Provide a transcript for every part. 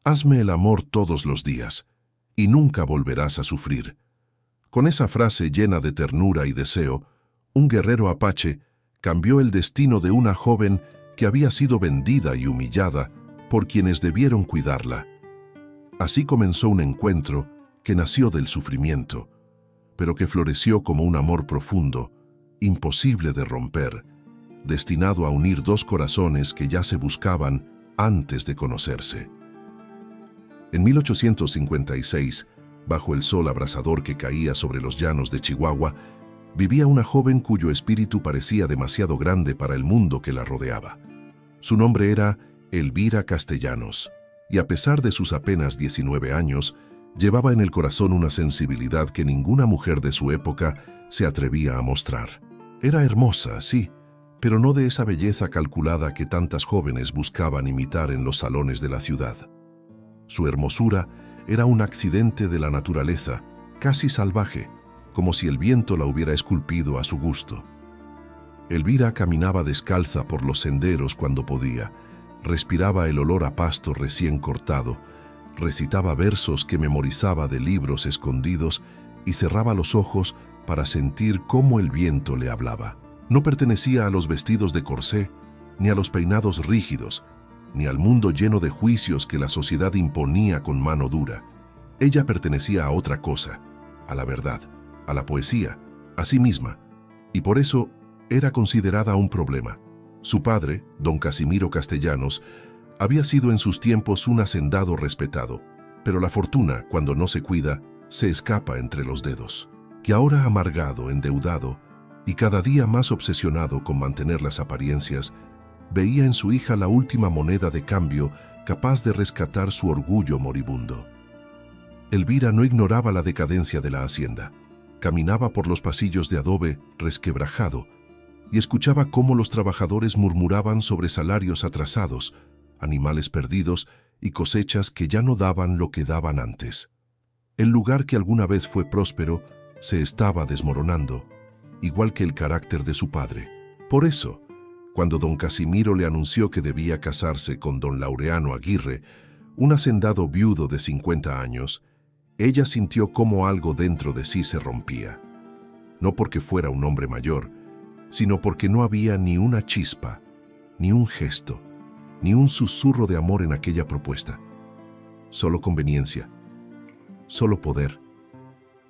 Hazme el amor todos los días, y nunca volverás a sufrir. Con esa frase llena de ternura y deseo, un guerrero apache cambió el destino de una joven que había sido vendida y humillada por quienes debieron cuidarla. Así comenzó un encuentro que nació del sufrimiento, pero que floreció como un amor profundo, imposible de romper, destinado a unir dos corazones que ya se buscaban antes de conocerse. En 1856, bajo el sol abrasador que caía sobre los llanos de Chihuahua, vivía una joven cuyo espíritu parecía demasiado grande para el mundo que la rodeaba. Su nombre era Elvira Castellanos, y a pesar de sus apenas 19 años, llevaba en el corazón una sensibilidad que ninguna mujer de su época se atrevía a mostrar. Era hermosa, sí, pero no de esa belleza calculada que tantas jóvenes buscaban imitar en los salones de la ciudad. Su hermosura era un accidente de la naturaleza, casi salvaje, como si el viento la hubiera esculpido a su gusto. Elvira caminaba descalza por los senderos cuando podía, respiraba el olor a pasto recién cortado, recitaba versos que memorizaba de libros escondidos y cerraba los ojos para sentir cómo el viento le hablaba. No pertenecía a los vestidos de corsé, ni a los peinados rígidos, ni al mundo lleno de juicios que la sociedad imponía con mano dura. Ella pertenecía a otra cosa, a la verdad, a la poesía, a sí misma, y por eso era considerada un problema. Su padre, don Casimiro Castellanos, había sido en sus tiempos un hacendado respetado, pero la fortuna, cuando no se cuida, se escapa entre los dedos. Que ahora amargado, endeudado y cada día más obsesionado con mantener las apariencias, veía en su hija la última moneda de cambio capaz de rescatar su orgullo moribundo. Elvira no ignoraba la decadencia de la hacienda. Caminaba por los pasillos de adobe resquebrajado y escuchaba cómo los trabajadores murmuraban sobre salarios atrasados, animales perdidos y cosechas que ya no daban lo que daban antes. El lugar que alguna vez fue próspero se estaba desmoronando, igual que el carácter de su padre. Por eso, cuando don Casimiro le anunció que debía casarse con don Laureano Aguirre, un hacendado viudo de 50 años, ella sintió cómo algo dentro de sí se rompía. No porque fuera un hombre mayor, sino porque no había ni una chispa, ni un gesto, ni un susurro de amor en aquella propuesta. Solo conveniencia, solo poder,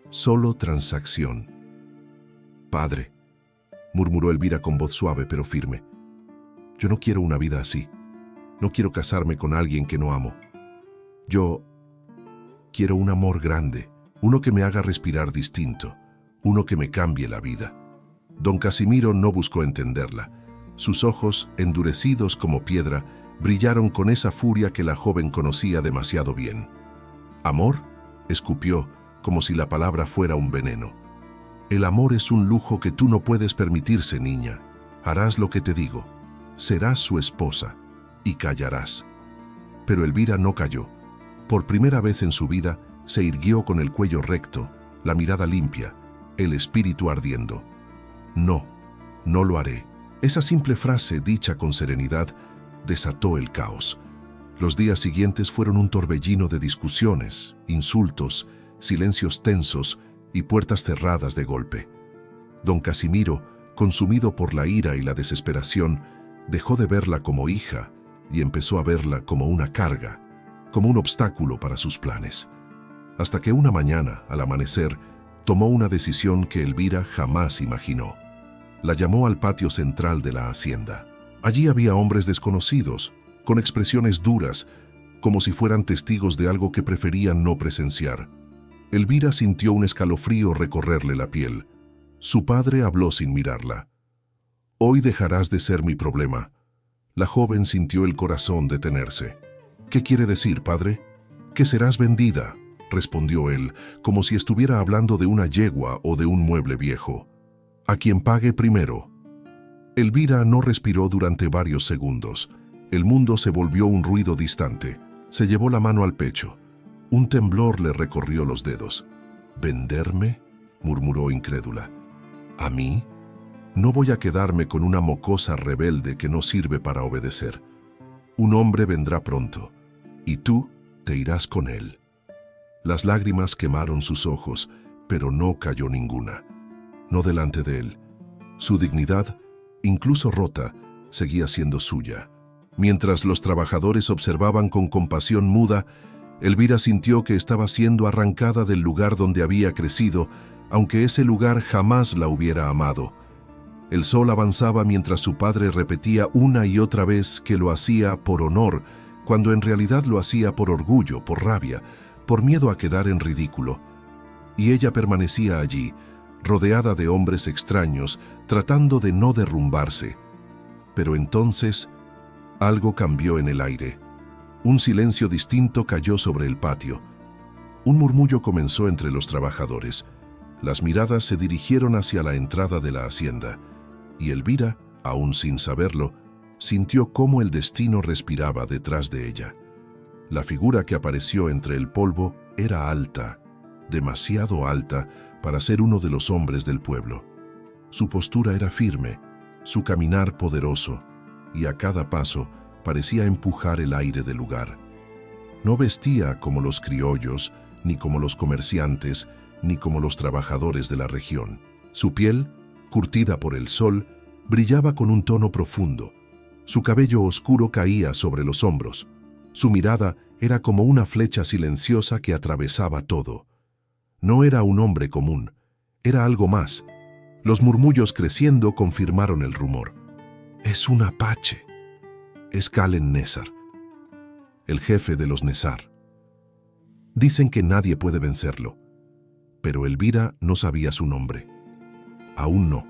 solo transacción. «Padre», murmuró Elvira con voz suave pero firme, «yo no quiero una vida así. No quiero casarme con alguien que no amo. Yo quiero un amor grande, uno que me haga respirar distinto, uno que me cambie la vida». Don Casimiro no buscó entenderla. Sus ojos, endurecidos como piedra, brillaron con esa furia que la joven conocía demasiado bien. «¿Amor?», escupió, como si la palabra fuera un veneno. «El amor es un lujo que tú no puedes permitirse, niña. Harás lo que te digo. Serás su esposa y callarás». Pero Elvira no calló. Por primera vez en su vida se irguió con el cuello recto, la mirada limpia, el espíritu ardiendo. «No, no lo haré». Esa simple frase, dicha con serenidad, desató el caos. Los días siguientes fueron un torbellino de discusiones, insultos, silencios tensos y puertas cerradas de golpe. Don Casimiro, consumido por la ira y la desesperación, dejó de verla como hija y empezó a verla como una carga, como un obstáculo para sus planes. Hasta que una mañana, al amanecer, tomó una decisión que Elvira jamás imaginó. La llamó al patio central de la hacienda. Allí había hombres desconocidos, con expresiones duras, como si fueran testigos de algo que preferían no presenciar. Elvira sintió un escalofrío recorrerle la piel. Su padre habló sin mirarla. «Hoy dejarás de ser mi problema». La joven sintió el corazón detenerse. «¿Qué quiere decir, padre?». «Que serás vendida», respondió él, como si estuviera hablando de una yegua o de un mueble viejo. «A quien pague primero». Elvira no respiró durante varios segundos. El mundo se volvió un ruido distante. Se llevó la mano al pecho. Un temblor le recorrió los dedos. «¿Venderme?», murmuró incrédula. «¿A mí? No voy a quedarme con una mocosa rebelde que no sirve para obedecer. Un hombre vendrá pronto. Y tú te irás con él. Las lágrimas quemaron sus ojos, pero no cayó ninguna. No delante de él. Su dignidad, incluso rota, seguía siendo suya. Mientras los trabajadores observaban con compasión muda, Elvira sintió que estaba siendo arrancada del lugar donde había crecido, aunque ese lugar jamás la hubiera amado. El sol avanzaba mientras su padre repetía una y otra vez que lo hacía por honor, cuando en realidad lo hacía por orgullo, por rabia, por miedo a quedar en ridículo. Y ella permanecía allí, rodeada de hombres extraños, tratando de no derrumbarse. Pero entonces, algo cambió en el aire. Un silencio distinto cayó sobre el patio. Un murmullo comenzó entre los trabajadores. Las miradas se dirigieron hacia la entrada de la hacienda, y Elvira, aún sin saberlo, sintió cómo el destino respiraba detrás de ella. La figura que apareció entre el polvo era alta, demasiado alta para ser uno de los hombres del pueblo. Su postura era firme, su caminar poderoso, y a cada paso parecía empujar el aire del lugar. No vestía como los criollos, ni como los comerciantes, ni como los trabajadores de la región. Su piel, curtida por el sol, brillaba con un tono profundo. Su cabello oscuro caía sobre los hombros. Su mirada era como una flecha silenciosa que atravesaba todo. No era un hombre común, era algo más. Los murmullos creciendo confirmaron el rumor. Es un apache. Es Kalen-Nessar, el jefe de los Nessar. Dicen que nadie puede vencerlo, pero Elvira no sabía su nombre. Aún no.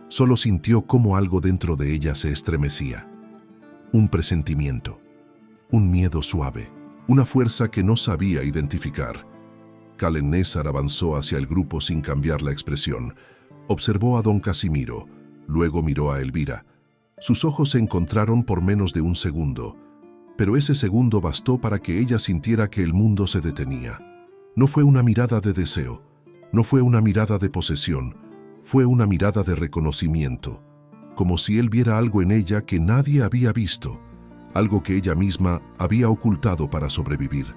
Solo sintió cómo algo dentro de ella se estremecía. Un presentimiento, un miedo suave, una fuerza que no sabía identificar. Kalen-Nessar avanzó hacia el grupo sin cambiar la expresión. Observó a don Casimiro, luego miró a Elvira. Sus ojos se encontraron por menos de un segundo, pero ese segundo bastó para que ella sintiera que el mundo se detenía. No fue una mirada de deseo, no fue una mirada de posesión, fue una mirada de reconocimiento, como si él viera algo en ella que nadie había visto, algo que ella misma había ocultado para sobrevivir.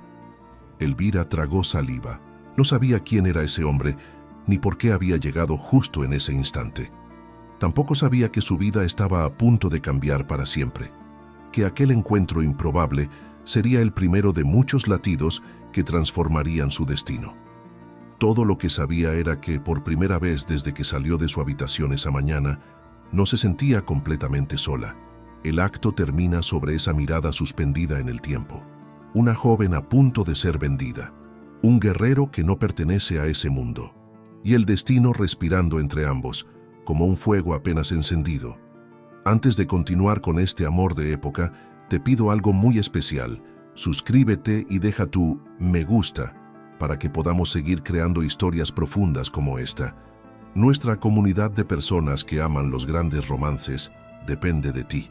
Elvira tragó saliva. No sabía quién era ese hombre, ni por qué había llegado justo en ese instante. Tampoco sabía que su vida estaba a punto de cambiar para siempre, que aquel encuentro improbable sería el primero de muchos latidos que transformarían su destino. Todo lo que sabía era que, por primera vez desde que salió de su habitación esa mañana, no se sentía completamente sola. El acto termina sobre esa mirada suspendida en el tiempo. Una joven a punto de ser vendida, un guerrero que no pertenece a ese mundo, y el destino respirando entre ambos, como un fuego apenas encendido. Antes de continuar con este amor de época, te pido algo muy especial. Suscríbete y deja tu me gusta para que podamos seguir creando historias profundas como esta. Nuestra comunidad de personas que aman los grandes romances depende de ti.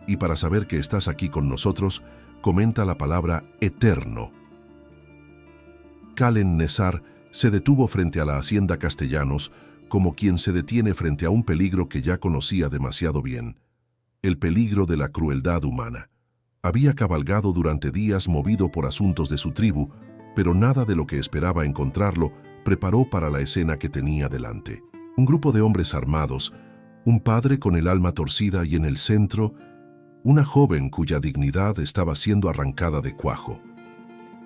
Y para saber que estás aquí con nosotros, comenta la palabra eterno. Kalen-Nessar se detuvo frente a la hacienda Castellanos como quien se detiene frente a un peligro que ya conocía demasiado bien, el peligro de la crueldad humana. Había cabalgado durante días movido por asuntos de su tribu, pero nada de lo que esperaba encontrarlo preparó para la escena que tenía delante. Un grupo de hombres armados, un padre con el alma torcida y en el centro, una joven cuya dignidad estaba siendo arrancada de cuajo.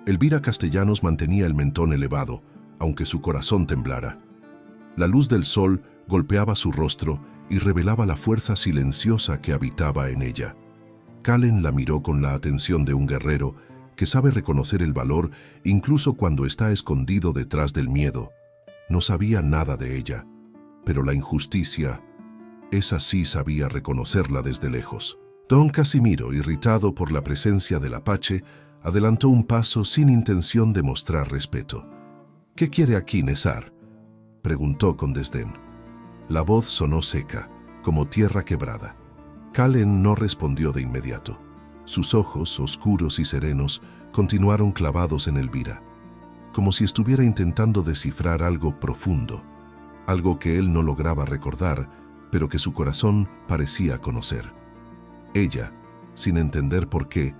Elvira Castellanos mantenía el mentón elevado, aunque su corazón temblara. La luz del sol golpeaba su rostro y revelaba la fuerza silenciosa que habitaba en ella. Kalen la miró con la atención de un guerrero que sabe reconocer el valor incluso cuando está escondido detrás del miedo. No sabía nada de ella, pero la injusticia, esa sí sabía reconocerla desde lejos. Don Casimiro, irritado por la presencia del apache, adelantó un paso sin intención de mostrar respeto. ¿Qué quiere aquí, Nessar?, preguntó con desdén. La voz sonó seca, como tierra quebrada. Kalen no respondió de inmediato. Sus ojos, oscuros y serenos, continuaron clavados en Elvira, como si estuviera intentando descifrar algo profundo, algo que él no lograba recordar, pero que su corazón parecía conocer. Ella, sin entender por qué,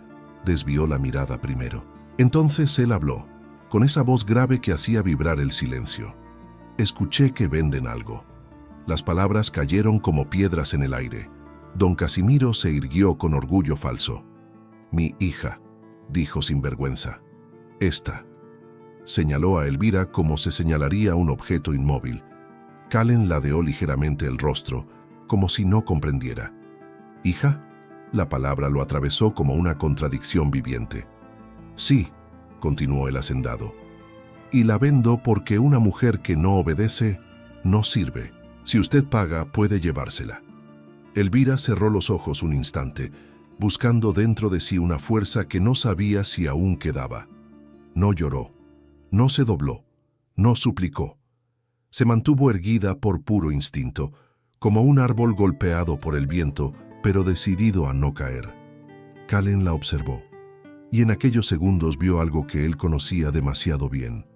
desvió la mirada primero. Entonces él habló, con esa voz grave que hacía vibrar el silencio. Escuché que venden algo. Las palabras cayeron como piedras en el aire. Don Casimiro se irguió con orgullo falso. Mi hija, dijo sin vergüenza. Esta. Señaló a Elvira como se señalaría un objeto inmóvil. Calen ladeó ligeramente el rostro, como si no comprendiera. ¿Hija? La palabra lo atravesó como una contradicción viviente. Sí, continuó el hacendado. Y la vendo porque una mujer que no obedece no sirve. Si usted paga, puede llevársela. Elvira cerró los ojos un instante, buscando dentro de sí una fuerza que no sabía si aún quedaba. No lloró, no se dobló, no suplicó. Se mantuvo erguida por puro instinto, como un árbol golpeado por el viento, pero decidido a no caer. Calen la observó, y en aquellos segundos vio algo que él conocía demasiado bien.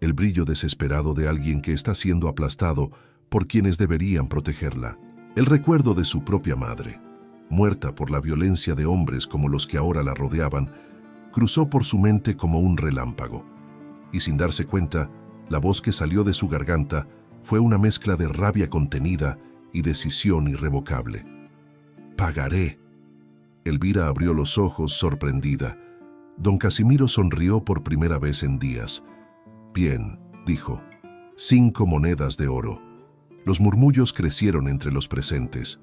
El brillo desesperado de alguien que está siendo aplastado por quienes deberían protegerla. El recuerdo de su propia madre, muerta por la violencia de hombres como los que ahora la rodeaban, cruzó por su mente como un relámpago. Y sin darse cuenta, la voz que salió de su garganta fue una mezcla de rabia contenida y decisión irrevocable. «Pagaré». Elvira abrió los ojos sorprendida. Don Casimiro sonrió por primera vez en días. «Bien», dijo, 5 monedas de oro. Los murmullos crecieron entre los presentes.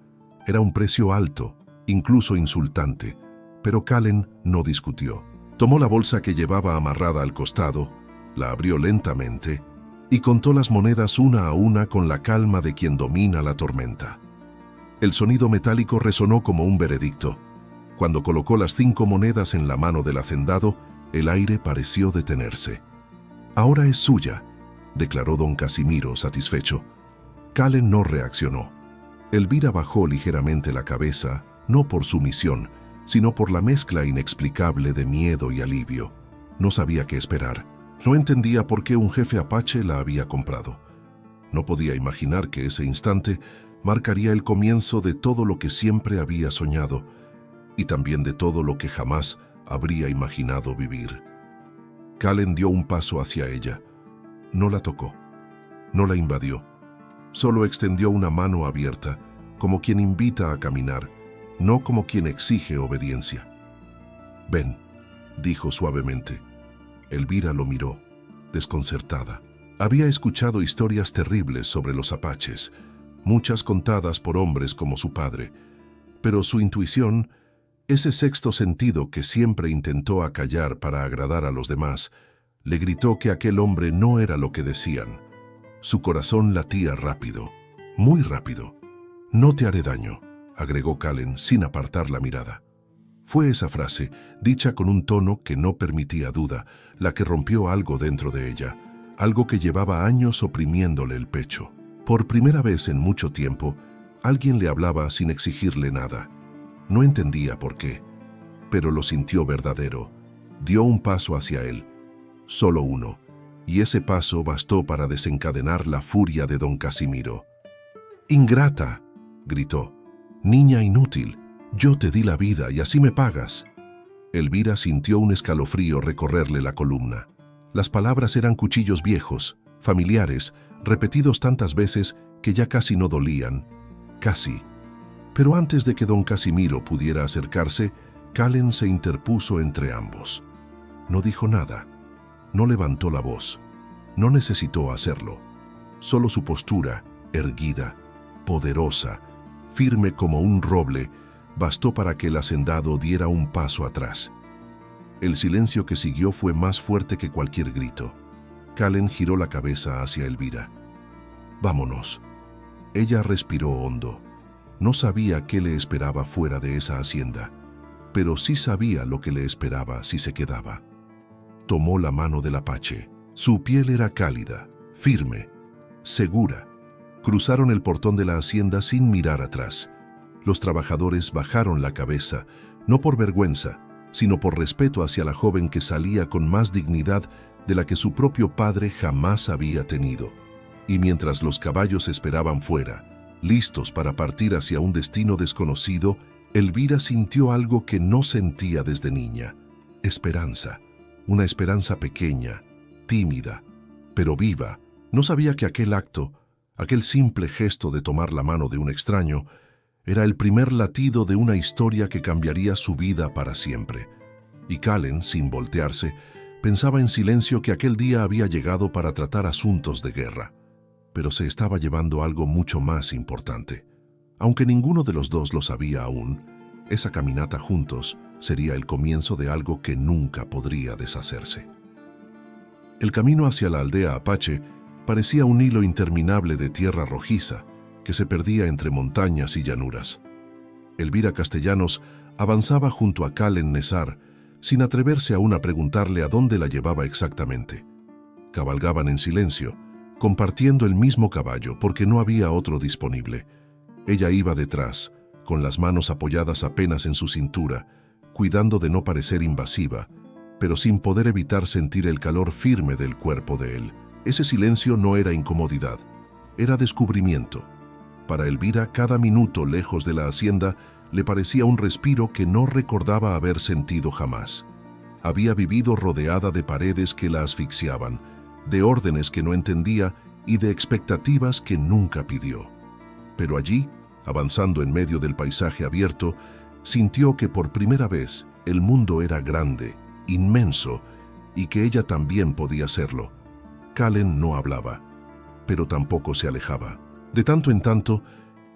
Era un precio alto, incluso insultante, pero Calen no discutió. Tomó la bolsa que llevaba amarrada al costado, la abrió lentamente y contó las monedas una a una con la calma de quien domina la tormenta. El sonido metálico resonó como un veredicto. Cuando colocó las 5 monedas en la mano del hacendado, el aire pareció detenerse. «Ahora es suya», declaró don Casimiro satisfecho. Calen no reaccionó. Elvira bajó ligeramente la cabeza, no por sumisión, sino por la mezcla inexplicable de miedo y alivio. No sabía qué esperar. No entendía por qué un jefe apache la había comprado. No podía imaginar que ese instante marcaría el comienzo de todo lo que siempre había soñado y también de todo lo que jamás habría imaginado vivir. Calen dio un paso hacia ella. No la tocó. No la invadió. Solo extendió una mano abierta, como quien invita a caminar, no como quien exige obediencia. «Ven», dijo suavemente. Elvira lo miró, desconcertada. Había escuchado historias terribles sobre los apaches, muchas contadas por hombres como su padre, pero su intuición, ese sexto sentido que siempre intentó acallar para agradar a los demás, le gritó que aquel hombre no era lo que decían. Su corazón latía rápido, muy rápido. «No te haré daño», agregó Calen sin apartar la mirada. Fue esa frase, dicha con un tono que no permitía duda, la que rompió algo dentro de ella, algo que llevaba años oprimiéndole el pecho. Por primera vez en mucho tiempo, alguien le hablaba sin exigirle nada. No entendía por qué, pero lo sintió verdadero. Dio un paso hacia él, solo uno, y ese paso bastó para desencadenar la furia de don Casimiro. «Ingrata», gritó, «niña inútil, yo te di la vida y así me pagas». Elvira sintió un escalofrío recorrerle la columna. Las palabras eran cuchillos viejos, familiares, repetidos tantas veces que ya casi no dolían. Casi. Pero antes de que don Casimiro pudiera acercarse, Calen se interpuso entre ambos. No dijo nada. No levantó la voz. No necesitó hacerlo. Solo su postura, erguida, poderosa, firme como un roble, bastó para que el hacendado diera un paso atrás. El silencio que siguió fue más fuerte que cualquier grito. Calen giró la cabeza hacia Elvira. «Vámonos». Ella respiró hondo. No sabía qué le esperaba fuera de esa hacienda, pero sí sabía lo que le esperaba si se quedaba. Tomó la mano del apache. Su piel era cálida, firme, segura. Cruzaron el portón de la hacienda sin mirar atrás. Los trabajadores bajaron la cabeza, no por vergüenza, sino por respeto hacia la joven que salía con más dignidad de la que su propio padre jamás había tenido. Y mientras los caballos esperaban fuera, listos para partir hacia un destino desconocido, Elvira sintió algo que no sentía desde niña: esperanza. una esperanza pequeña, tímida, pero viva. No sabía que aquel acto, aquel simple gesto de tomar la mano de un extraño, era el primer latido de una historia que cambiaría su vida para siempre. Y Kallen, sin voltearse, pensaba en silencio que aquel día había llegado para tratar asuntos de guerra, pero se estaba llevando algo mucho más importante. Aunque ninguno de los dos lo sabía aún, esa caminata juntos sería el comienzo de algo que nunca podría deshacerse. El camino hacia la aldea apache parecía un hilo interminable de tierra rojiza que se perdía entre montañas y llanuras. Elvira Castellanos avanzaba junto a Kallen Nesar, sin atreverse aún a preguntarle a dónde la llevaba exactamente. Cabalgaban en silencio, compartiendo el mismo caballo porque no había otro disponible. Ella iba detrás, con las manos apoyadas apenas en su cintura, cuidando de no parecer invasiva, pero sin poder evitar sentir el calor firme del cuerpo de él. Ese silencio no era incomodidad, era descubrimiento. Para Elvira, cada minuto lejos de la hacienda le parecía un respiro que no recordaba haber sentido jamás. Había vivido rodeada de paredes que la asfixiaban, de órdenes que no entendía y de expectativas que nunca pidió. Pero allí, avanzando en medio del paisaje abierto, sintió que por primera vez el mundo era grande, inmenso, y que ella también podía serlo. Kallen no hablaba, pero tampoco se alejaba. De tanto en tanto,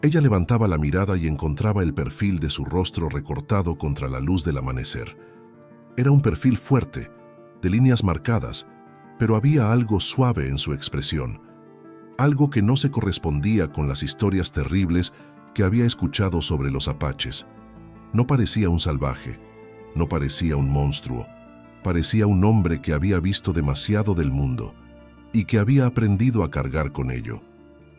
ella levantaba la mirada y encontraba el perfil de su rostro recortado contra la luz del amanecer. Era un perfil fuerte, de líneas marcadas, pero había algo suave en su expresión, algo que no se correspondía con las historias terribles que había escuchado sobre los apaches. No parecía un salvaje, no parecía un monstruo, parecía un hombre que había visto demasiado del mundo y que había aprendido a cargar con ello.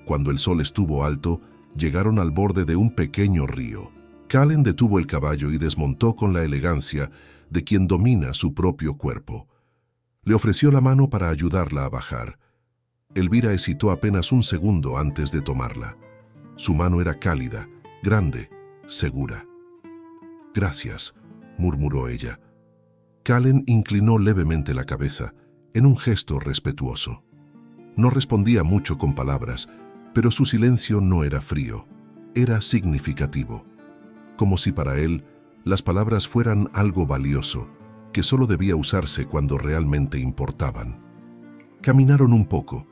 Cuando el sol estuvo alto, llegaron al borde de un pequeño río. Kallen detuvo el caballo y desmontó con la elegancia de quien domina su propio cuerpo. Le ofreció la mano para ayudarla a bajar. Elvira hesitó apenas un segundo antes de tomarla. Su mano era cálida, grande, segura. «Gracias», murmuró ella. Kallen inclinó levemente la cabeza, en un gesto respetuoso. No respondía mucho con palabras, pero su silencio no era frío, era significativo. Como si para él las palabras fueran algo valioso, que solo debía usarse cuando realmente importaban. Caminaron un poco,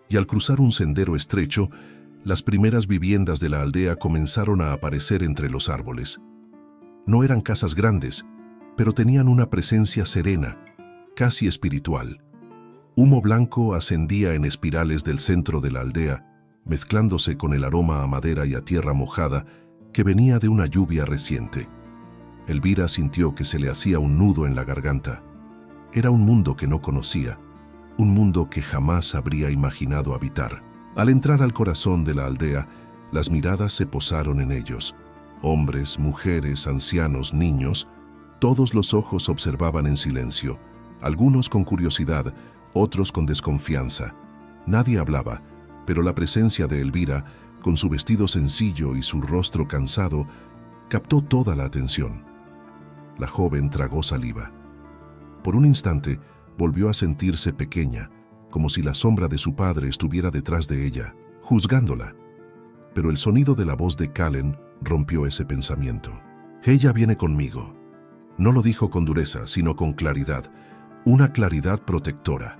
y al cruzar un sendero estrecho, las primeras viviendas de la aldea comenzaron a aparecer entre los árboles. No eran casas grandes, pero tenían una presencia serena, casi espiritual. Humo blanco ascendía en espirales del centro de la aldea, mezclándose con el aroma a madera y a tierra mojada que venía de una lluvia reciente. Elvira sintió que se le hacía un nudo en la garganta. Era un mundo que no conocía, un mundo que jamás habría imaginado habitar. Al entrar al corazón de la aldea, las miradas se posaron en ellos. Hombres, mujeres, ancianos, niños, todos los ojos observaban en silencio, algunos con curiosidad, otros con desconfianza. Nadie hablaba, pero la presencia de Elvira, con su vestido sencillo y su rostro cansado, captó toda la atención. La joven tragó saliva. Por un instante, volvió a sentirse pequeña, como si la sombra de su padre estuviera detrás de ella, juzgándola. Pero el sonido de la voz de Kallen rompió ese pensamiento. «Ella viene conmigo». No lo dijo con dureza, sino con claridad, una claridad protectora.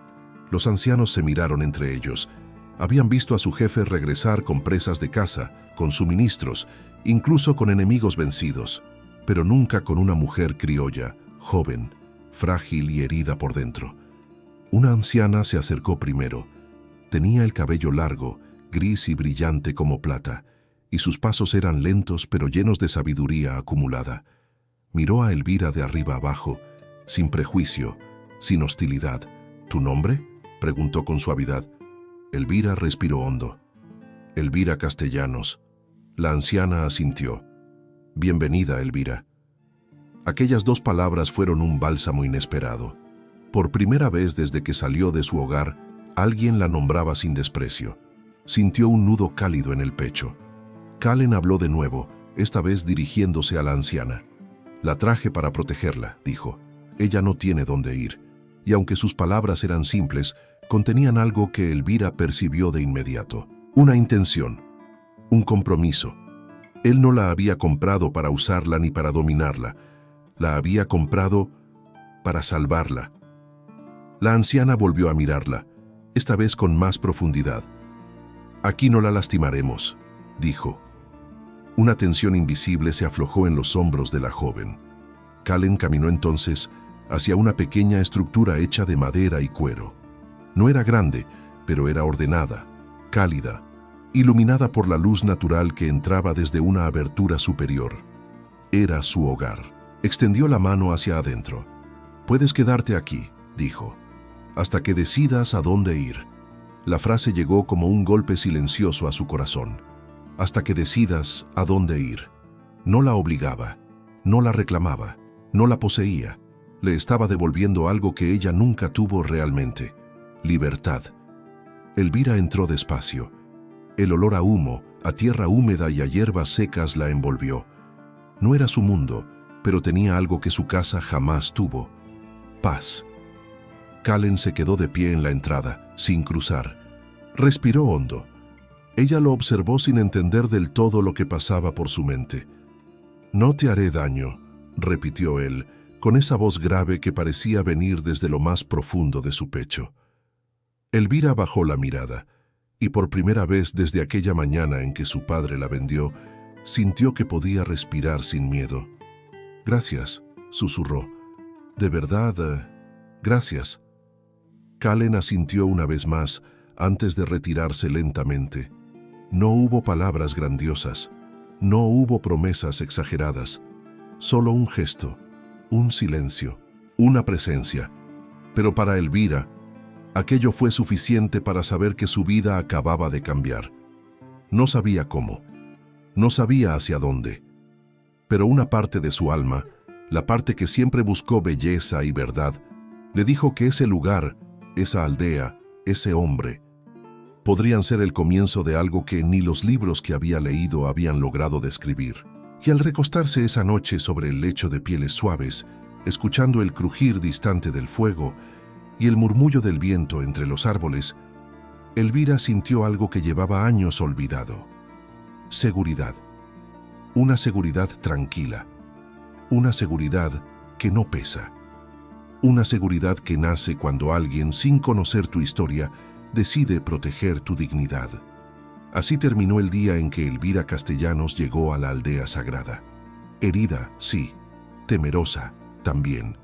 Los ancianos se miraron entre ellos. Habían visto a su jefe regresar con presas de caza, con suministros, incluso con enemigos vencidos, pero nunca con una mujer criolla, joven, frágil y herida por dentro. Una anciana se acercó primero. Tenía el cabello largo, gris y brillante como plata, y sus pasos eran lentos pero llenos de sabiduría acumulada. Miró a Elvira de arriba abajo, sin prejuicio, sin hostilidad. «¿Tu nombre?», preguntó con suavidad. Elvira respiró hondo. «Elvira Castellanos». La anciana asintió. «Bienvenida, Elvira». Aquellas dos palabras fueron un bálsamo inesperado. Por primera vez desde que salió de su hogar, alguien la nombraba sin desprecio. Sintió un nudo cálido en el pecho. Kallen habló de nuevo, esta vez dirigiéndose a la anciana. «La traje para protegerla», dijo. «Ella no tiene dónde ir. y aunque sus palabras eran simples, contenían algo que Elvira percibió de inmediato. Una intención, un compromiso. Él no la había comprado para usarla ni para dominarla. La había comprado para salvarla. La anciana volvió a mirarla, esta vez con más profundidad. «Aquí no la lastimaremos», dijo. Una tensión invisible se aflojó en los hombros de la joven. Kallen caminó entonces hacia una pequeña estructura hecha de madera y cuero. No era grande, pero era ordenada, cálida, iluminada por la luz natural que entraba desde una abertura superior. Era su hogar. Extendió la mano hacia adentro. «Puedes quedarte aquí», dijo, «hasta que decidas a dónde ir». La frase llegó como un golpe silencioso a su corazón. «Hasta que decidas a dónde ir». No la obligaba, no la reclamaba, no la poseía. Le estaba devolviendo algo que ella nunca tuvo realmente: libertad. Elvira entró despacio. El olor a humo, a tierra húmeda y a hierbas secas la envolvió. No era su mundo, pero tenía algo que su casa jamás tuvo: paz. Kallen se quedó de pie en la entrada, sin cruzar. Respiró hondo. Ella lo observó sin entender del todo lo que pasaba por su mente. «No te haré daño», repitió él, con esa voz grave que parecía venir desde lo más profundo de su pecho. Elvira bajó la mirada, y por primera vez desde aquella mañana en que su padre la vendió, sintió que podía respirar sin miedo. «Gracias», susurró. «De verdad, gracias». Kallen asintió una vez más antes de retirarse lentamente. No hubo palabras grandiosas, no hubo promesas exageradas, solo un gesto, un silencio, una presencia. Pero para Elvira, aquello fue suficiente para saber que su vida acababa de cambiar. No sabía cómo, no sabía hacia dónde, pero una parte de su alma, la parte que siempre buscó belleza y verdad, le dijo que ese lugar, esa aldea, ese hombre, podrían ser el comienzo de algo que ni los libros que había leído habían logrado describir. Y al recostarse esa noche sobre el lecho de pieles suaves, escuchando el crujir distante del fuego y el murmullo del viento entre los árboles, Elvira sintió algo que llevaba años olvidado: seguridad. Una seguridad tranquila, una seguridad que no pesa. Una seguridad que nace cuando alguien, sin conocer tu historia, decide proteger tu dignidad. Así terminó el día en que Elvira Castellanos llegó a la aldea sagrada. Herida, sí, temerosa, también,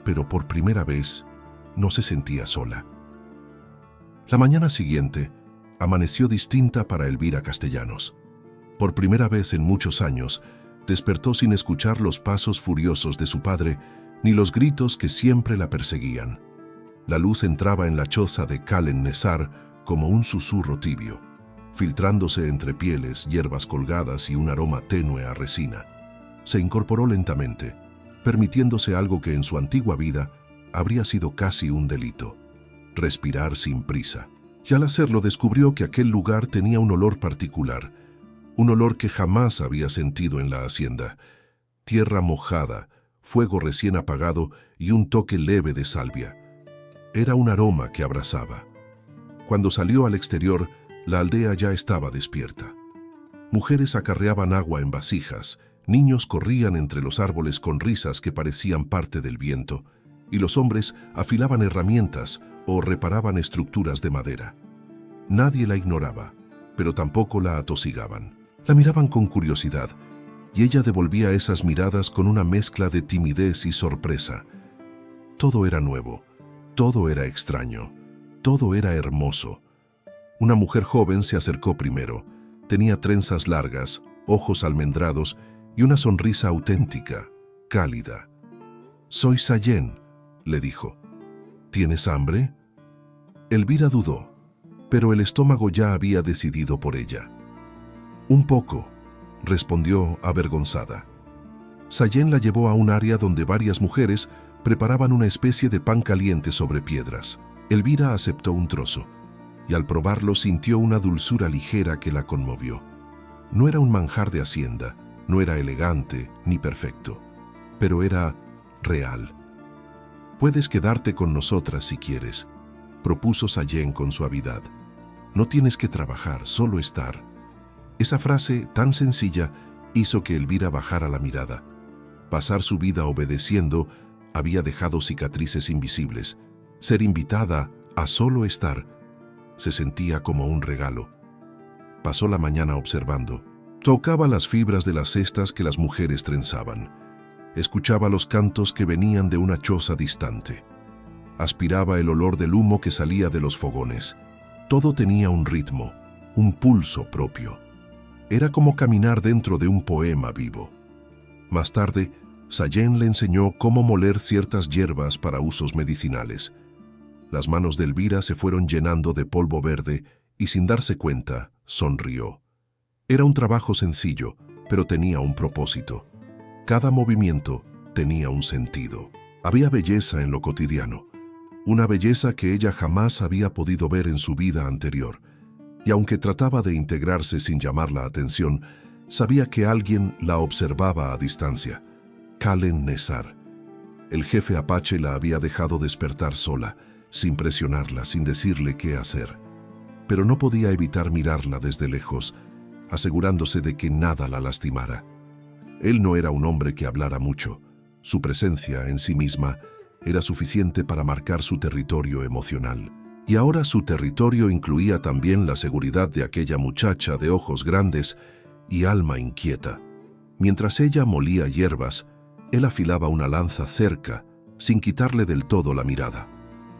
pero por primera vez no se sentía sola. La mañana siguiente amaneció distinta para Elvira Castellanos. Por primera vez en muchos años, despertó sin escuchar los pasos furiosos de su padre ni los gritos que siempre la perseguían. La luz entraba en la choza de Kallen Nesar como un susurro tibio, filtrándose entre pieles, hierbas colgadas y un aroma tenue a resina. Se incorporó lentamente, permitiéndose algo que en su antigua vida habría sido casi un delito: respirar sin prisa. Y al hacerlo descubrió que aquel lugar tenía un olor particular, un olor que jamás había sentido en la hacienda: tierra mojada, fuego recién apagado y un toque leve de salvia. Era un aroma que abrazaba. Cuando salió al exterior, la aldea ya estaba despierta. Mujeres acarreaban agua en vasijas, niños corrían entre los árboles con risas que parecían parte del viento, y los hombres afilaban herramientas o reparaban estructuras de madera. Nadie la ignoraba, pero tampoco la atosigaban. La miraban con curiosidad, y ella devolvía esas miradas con una mezcla de timidez y sorpresa. Todo era nuevo, todo era extraño, todo era hermoso. Una mujer joven se acercó primero. Tenía trenzas largas, ojos almendrados y una sonrisa auténtica, cálida. «Soy Sayen», le dijo. «¿Tienes hambre?» Elvira dudó, pero el estómago ya había decidido por ella. «Un poco», respondió avergonzada. Sayen la llevó a un área donde varias mujeres preparaban una especie de pan caliente sobre piedras. Elvira aceptó un trozo, y al probarlo sintió una dulzura ligera que la conmovió. No era un manjar de hacienda, no era elegante ni perfecto, pero era real. «Puedes quedarte con nosotras si quieres», propuso Sayen con suavidad. «No tienes que trabajar, solo estar». Esa frase tan sencilla hizo que Elvira bajara la mirada. Pasar su vida obedeciendo había dejado cicatrices invisibles. Ser invitada a solo estar se sentía como un regalo. Pasó la mañana observando. Tocaba las fibras de las cestas que las mujeres trenzaban. Escuchaba los cantos que venían de una choza distante. Aspiraba el olor del humo que salía de los fogones. Todo tenía un ritmo, un pulso propio. Era como caminar dentro de un poema vivo. Más tarde, Sayen le enseñó cómo moler ciertas hierbas para usos medicinales. Las manos de Elvira se fueron llenando de polvo verde y, sin darse cuenta, sonrió. Era un trabajo sencillo, pero tenía un propósito. Cada movimiento tenía un sentido. Había belleza en lo cotidiano, una belleza que ella jamás había podido ver en su vida anterior. Y aunque trataba de integrarse sin llamar la atención, sabía que alguien la observaba a distancia. Kalen Nesar. El jefe apache la había dejado despertar sola, sin presionarla, sin decirle qué hacer. Pero no podía evitar mirarla desde lejos, asegurándose de que nada la lastimara. Él no era un hombre que hablara mucho. Su presencia en sí misma era suficiente para marcar su territorio emocional. Y ahora su territorio incluía también la seguridad de aquella muchacha de ojos grandes y alma inquieta. Mientras ella molía hierbas, él afilaba una lanza cerca, sin quitarle del todo la mirada.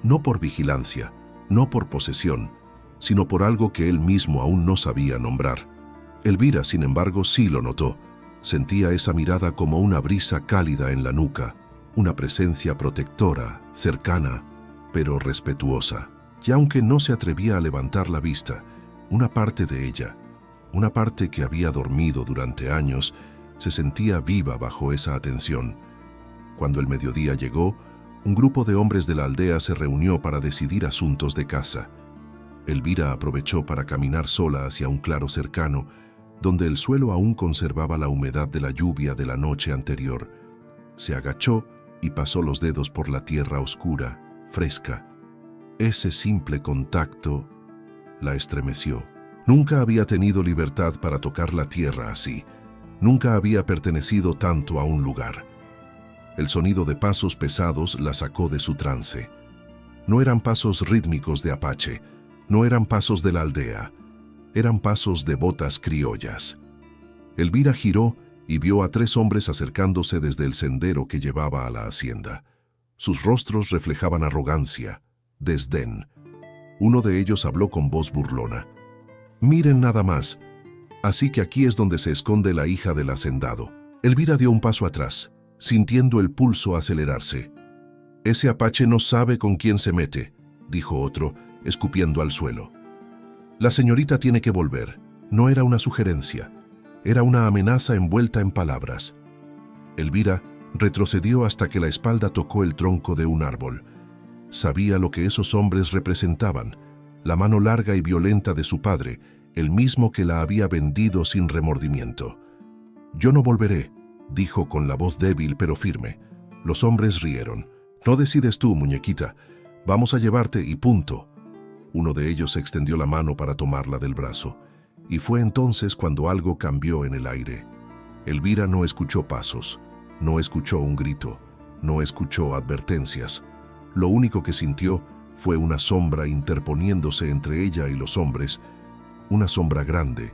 No por vigilancia, no por posesión, sino por algo que él mismo aún no sabía nombrar. Elvira, sin embargo, sí lo notó. Sentía esa mirada como una brisa cálida en la nuca, una presencia protectora, cercana, pero respetuosa. Y aunque no se atrevía a levantar la vista, una parte de ella, una parte que había dormido durante años, se sentía viva bajo esa atención. Cuando el mediodía llegó, un grupo de hombres de la aldea se reunió para decidir asuntos de casa. Elvira aprovechó para caminar sola hacia un claro cercano, donde el suelo aún conservaba la humedad de la lluvia de la noche anterior. Se agachó y pasó los dedos por la tierra oscura, fresca. Ese simple contacto la estremeció. Nunca había tenido libertad para tocar la tierra así. Nunca había pertenecido tanto a un lugar. El sonido de pasos pesados la sacó de su trance. No eran pasos rítmicos de apache, no eran pasos de la aldea, eran pasos de botas criollas. Elvira giró y vio a 3 hombres acercándose desde el sendero que llevaba a la hacienda. Sus rostros reflejaban arrogancia, desdén. Uno de ellos habló con voz burlona. «Miren nada más. Así que aquí es donde se esconde la hija del hacendado». Elvira dio un paso atrás, sintiendo el pulso acelerarse. «Ese apache no sabe con quién se mete», dijo otro, escupiendo al suelo. «La señorita tiene que volver». No era una sugerencia, era una amenaza envuelta en palabras. Elvira retrocedió hasta que la espalda tocó el tronco de un árbol. Sabía lo que esos hombres representaban, la mano larga y violenta de su padre, el mismo que la había vendido sin remordimiento. «Yo no volveré», dijo con la voz débil pero firme. Los hombres rieron. «No decides tú, muñequita. Vamos a llevarte y punto». Uno de ellos extendió la mano para tomarla del brazo, y fue entonces cuando algo cambió en el aire. Elvira no escuchó pasos, no escuchó un grito, no escuchó advertencias. Lo único que sintió fue una sombra interponiéndose entre ella y los hombres, una sombra grande,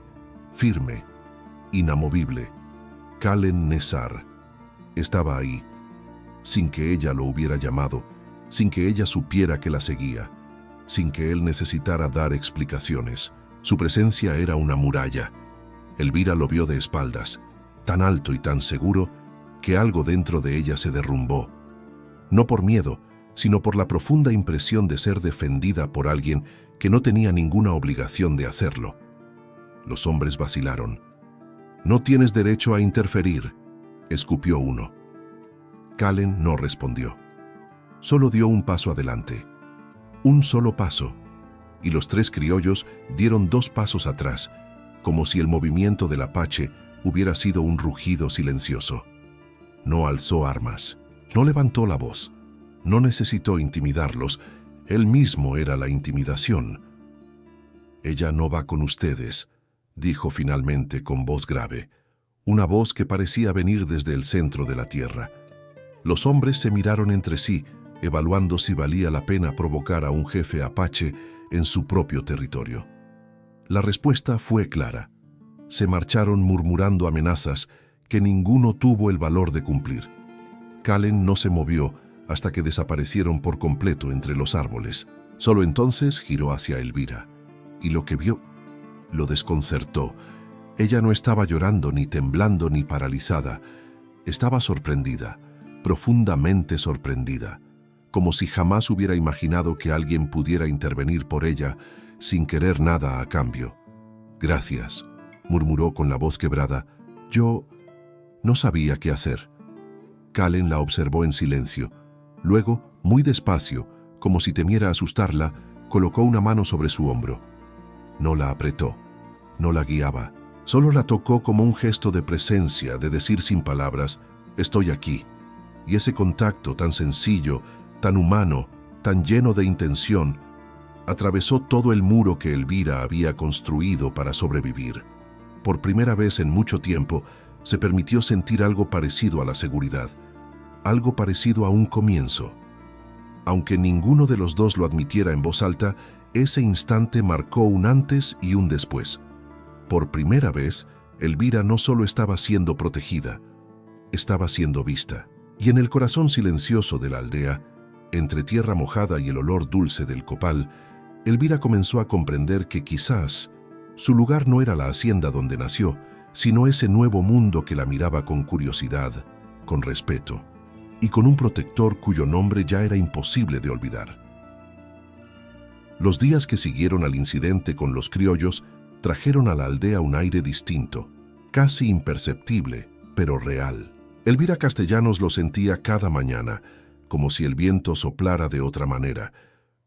firme, inamovible. Kalen Nesar estaba ahí, sin que ella lo hubiera llamado, sin que ella supiera que la seguía, sin que él necesitara dar explicaciones. Su presencia era una muralla. Elvira lo vio de espaldas, tan alto y tan seguro que algo dentro de ella se derrumbó. No por miedo, sino por la profunda impresión de ser defendida por alguien que no tenía ninguna obligación de hacerlo. Los hombres vacilaron. «No tienes derecho a interferir», escupió uno. Kalen no respondió. Solo dio un paso adelante. Un solo paso. Y los 3 criollos dieron 2 pasos atrás, como si el movimiento del apache hubiera sido un rugido silencioso. No alzó armas, no levantó la voz, No necesitó intimidarlos, él mismo era la intimidación. «Ella no va con ustedes», dijo finalmente con voz grave, una voz que parecía venir desde el centro de la tierra. Los hombres se miraron entre sí, evaluando si valía la pena provocar a un jefe apache en su propio territorio. La respuesta fue clara. Se marcharon murmurando amenazas que ninguno tuvo el valor de cumplir. Calen no se movió hasta que desaparecieron por completo entre los árboles. Solo entonces giró hacia Elvira, y lo que vio lo desconcertó. Ella no estaba llorando, ni temblando, ni paralizada. Estaba sorprendida, profundamente sorprendida, como si jamás hubiera imaginado que alguien pudiera intervenir por ella sin querer nada a cambio. «Gracias», murmuró con la voz quebrada. «Yo no sabía qué hacer». Calen la observó en silencio. Luego, muy despacio, como si temiera asustarla, colocó una mano sobre su hombro. No la apretó, no la guiaba, solo la tocó como un gesto de presencia, de decir sin palabras, «Estoy aquí». Y ese contacto tan sencillo, tan humano, tan lleno de intención, atravesó todo el muro que Elvira había construido para sobrevivir. Por primera vez en mucho tiempo, se permitió sentir algo parecido a la seguridad, algo parecido a un comienzo. Aunque ninguno de los dos lo admitiera en voz alta, ese instante marcó un antes y un después. Por primera vez, Elvira no solo estaba siendo protegida, estaba siendo vista. Y en el corazón silencioso de la aldea, entre tierra mojada y el olor dulce del copal, Elvira comenzó a comprender que quizás su lugar no era la hacienda donde nació, sino ese nuevo mundo que la miraba con curiosidad, con respeto, y con un protector cuyo nombre ya era imposible de olvidar. Los días que siguieron al incidente con los criollos trajeron a la aldea un aire distinto, casi imperceptible, pero real. Elvira Castellanos lo sentía cada mañana, como si el viento soplara de otra manera,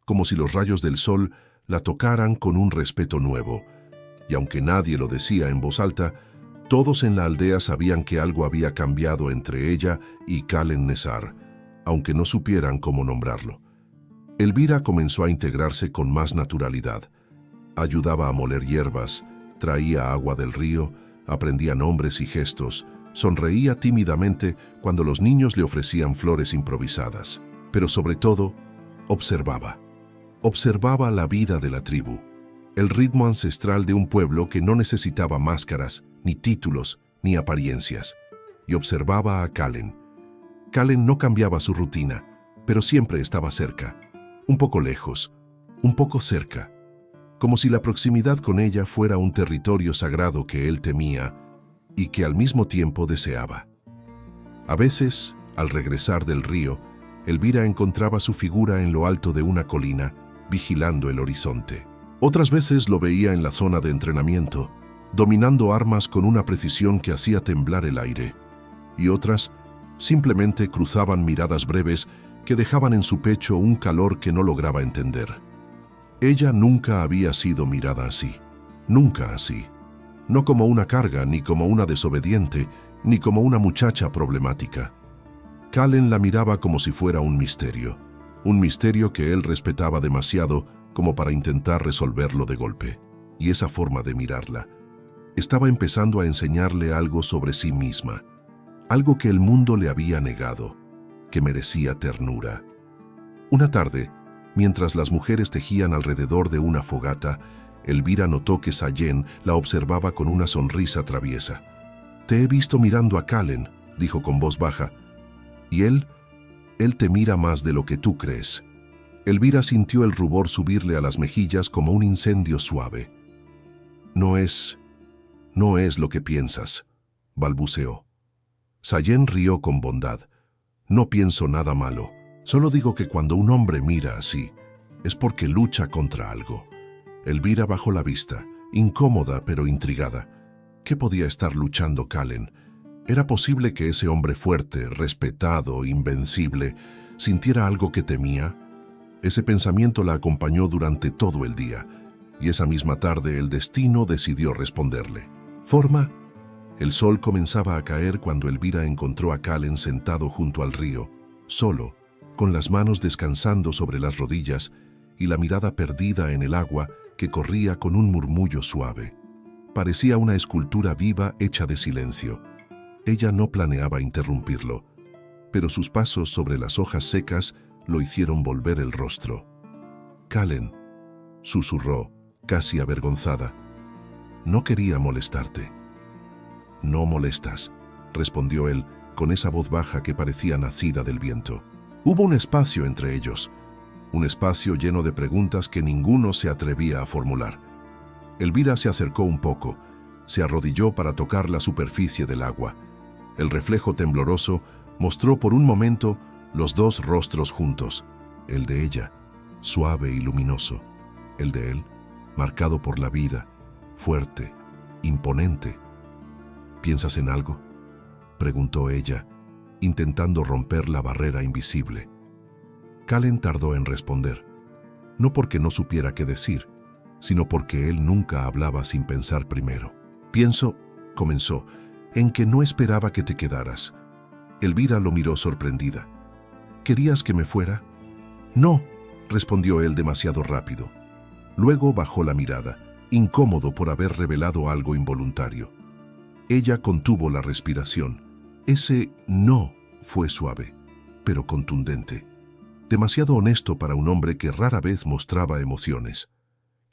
como si los rayos del sol la tocaran con un respeto nuevo. Y aunque nadie lo decía en voz alta, todos en la aldea sabían que algo había cambiado entre ella y Calen Nezar, aunque no supieran cómo nombrarlo. Elvira comenzó a integrarse con más naturalidad. Ayudaba a moler hierbas, traía agua del río, aprendía nombres y gestos, sonreía tímidamente cuando los niños le ofrecían flores improvisadas, pero sobre todo, observaba. Observaba la vida de la tribu, el ritmo ancestral de un pueblo que no necesitaba máscaras, ni títulos, ni apariencias, y observaba a Calen. Calen no cambiaba su rutina, pero siempre estaba cerca, un poco lejos, un poco cerca, como si la proximidad con ella fuera un territorio sagrado que él temía y que al mismo tiempo deseaba. A veces, al regresar del río, Elvira encontraba su figura en lo alto de una colina, vigilando el horizonte. Otras veces lo veía en la zona de entrenamiento, dominando armas con una precisión que hacía temblar el aire, y otras simplemente cruzaban miradas breves que dejaban en su pecho un calor que no lograba entender. Ella nunca había sido mirada así, nunca así. No como una carga, ni como una desobediente, ni como una muchacha problemática. Calen la miraba como si fuera un misterio que él respetaba demasiado como para intentar resolverlo de golpe. Y esa forma de mirarla estaba empezando a enseñarle algo sobre sí misma, algo que el mundo le había negado, que merecía ternura. Una tarde, mientras las mujeres tejían alrededor de una fogata, Elvira notó que Sayen la observaba con una sonrisa traviesa. «Te he visto mirando a Calen», dijo con voz baja, «y él te mira más de lo que tú crees». Elvira sintió el rubor subirle a las mejillas como un incendio suave. No es lo que piensas», balbuceó. Sayen rió con bondad. «No pienso nada malo. Solo digo que cuando un hombre mira así, es porque lucha contra algo». Elvira bajó la vista, incómoda pero intrigada. ¿Qué podía estar luchando Calen? ¿Era posible que ese hombre fuerte, respetado, invencible, sintiera algo que temía? Ese pensamiento la acompañó durante todo el día, y esa misma tarde el destino decidió responderle. «Forma». El sol comenzaba a caer cuando Elvira encontró a Calen sentado junto al río, solo, con las manos descansando sobre las rodillas y la mirada perdida en el agua que corría con un murmullo suave. Parecía una escultura viva hecha de silencio. Ella no planeaba interrumpirlo, pero sus pasos sobre las hojas secas lo hicieron volver el rostro. «Kallen», susurró, casi avergonzada. «No quería molestarte». «No molestas», respondió él, con esa voz baja que parecía nacida del viento. Hubo un espacio entre ellos, un espacio lleno de preguntas que ninguno se atrevía a formular. Elvira se acercó un poco, se arrodilló para tocar la superficie del agua. El reflejo tembloroso mostró por un momento los dos rostros juntos, el de ella, suave y luminoso, el de él, marcado por la vida, fuerte, imponente. «¿Piensas en algo?», preguntó ella, intentando romper la barrera invisible. Kallen tardó en responder, no porque no supiera qué decir, sino porque él nunca hablaba sin pensar primero. «Pienso», comenzó, «en que no esperaba que te quedaras». Elvira lo miró sorprendida. «¿Querías que me fuera?». «No», respondió él demasiado rápido. Luego bajó la mirada, incómodo por haber revelado algo involuntario. Ella contuvo la respiración. Ese «no» fue suave, pero contundente. Demasiado honesto para un hombre que rara vez mostraba emociones.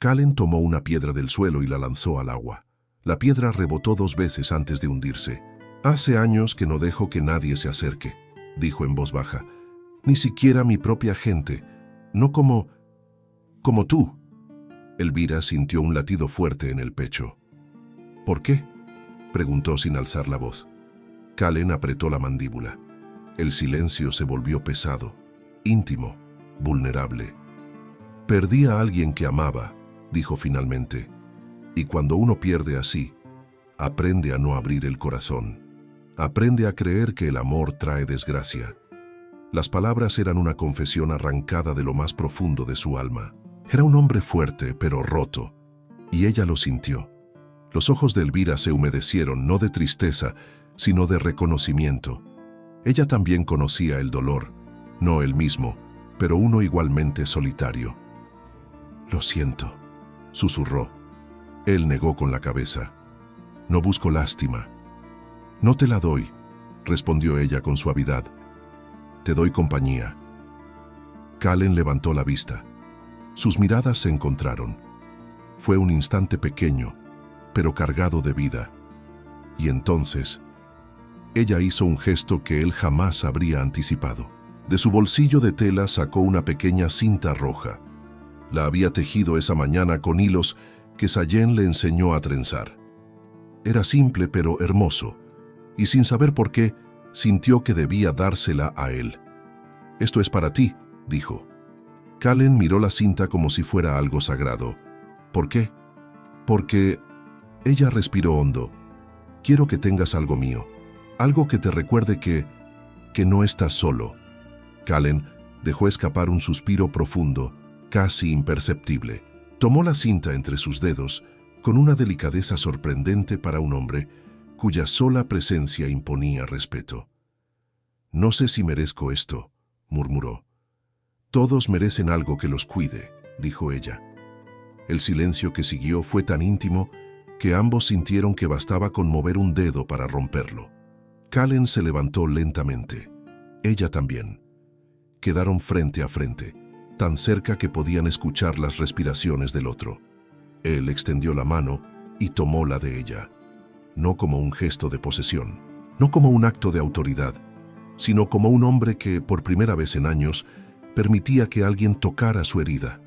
Kallen tomó una piedra del suelo y la lanzó al agua. La piedra rebotó 2 veces antes de hundirse. «Hace años que no dejo que nadie se acerque», dijo en voz baja. «Ni siquiera mi propia gente. No como tú». Elvira sintió un latido fuerte en el pecho. «¿Por qué?», preguntó sin alzar la voz. Kallen apretó la mandíbula. El silencio se volvió pesado, íntimo, vulnerable. «Perdí a alguien que amaba», dijo finalmente. «Y cuando uno pierde así, aprende a no abrir el corazón. Aprende a creer que el amor trae desgracia». Las palabras eran una confesión arrancada de lo más profundo de su alma. Era un hombre fuerte, pero roto, y ella lo sintió. Los ojos de Elvira se humedecieron, no de tristeza, sino de reconocimiento. Ella también conocía el dolor, no el mismo, pero uno igualmente solitario. «Lo siento», susurró. Él negó con la cabeza. «No busco lástima». «No te la doy», respondió ella con suavidad. «Te doy compañía». Kallen levantó la vista. Sus miradas se encontraron. Fue un instante pequeño, pero cargado de vida. Y entonces, ella hizo un gesto que él jamás habría anticipado. De su bolsillo de tela sacó una pequeña cinta roja. La había tejido esa mañana con hilos que Sayen le enseñó a trenzar. Era simple pero hermoso, y sin saber por qué, sintió que debía dársela a él. «Esto es para ti», dijo. Kallen miró la cinta como si fuera algo sagrado. «¿Por qué?». «Porque…». Ella respiró hondo. «Quiero que tengas algo mío, algo que te recuerde que no estás solo». Kallen dejó escapar un suspiro profundo, casi imperceptible. Tomó la cinta entre sus dedos con una delicadeza sorprendente para un hombre cuya sola presencia imponía respeto. «No sé si merezco esto», murmuró. «Todos merecen algo que los cuide», dijo ella. El silencio que siguió fue tan íntimo que ambos sintieron que bastaba con mover un dedo para romperlo. Kallen se levantó lentamente. Ella también. Quedaron frente a frente, tan cerca que podían escuchar las respiraciones del otro. Él extendió la mano y tomó la de ella. No como un gesto de posesión, no como un acto de autoridad, sino como un hombre que, por primera vez en años, permitía que alguien tocara su herida.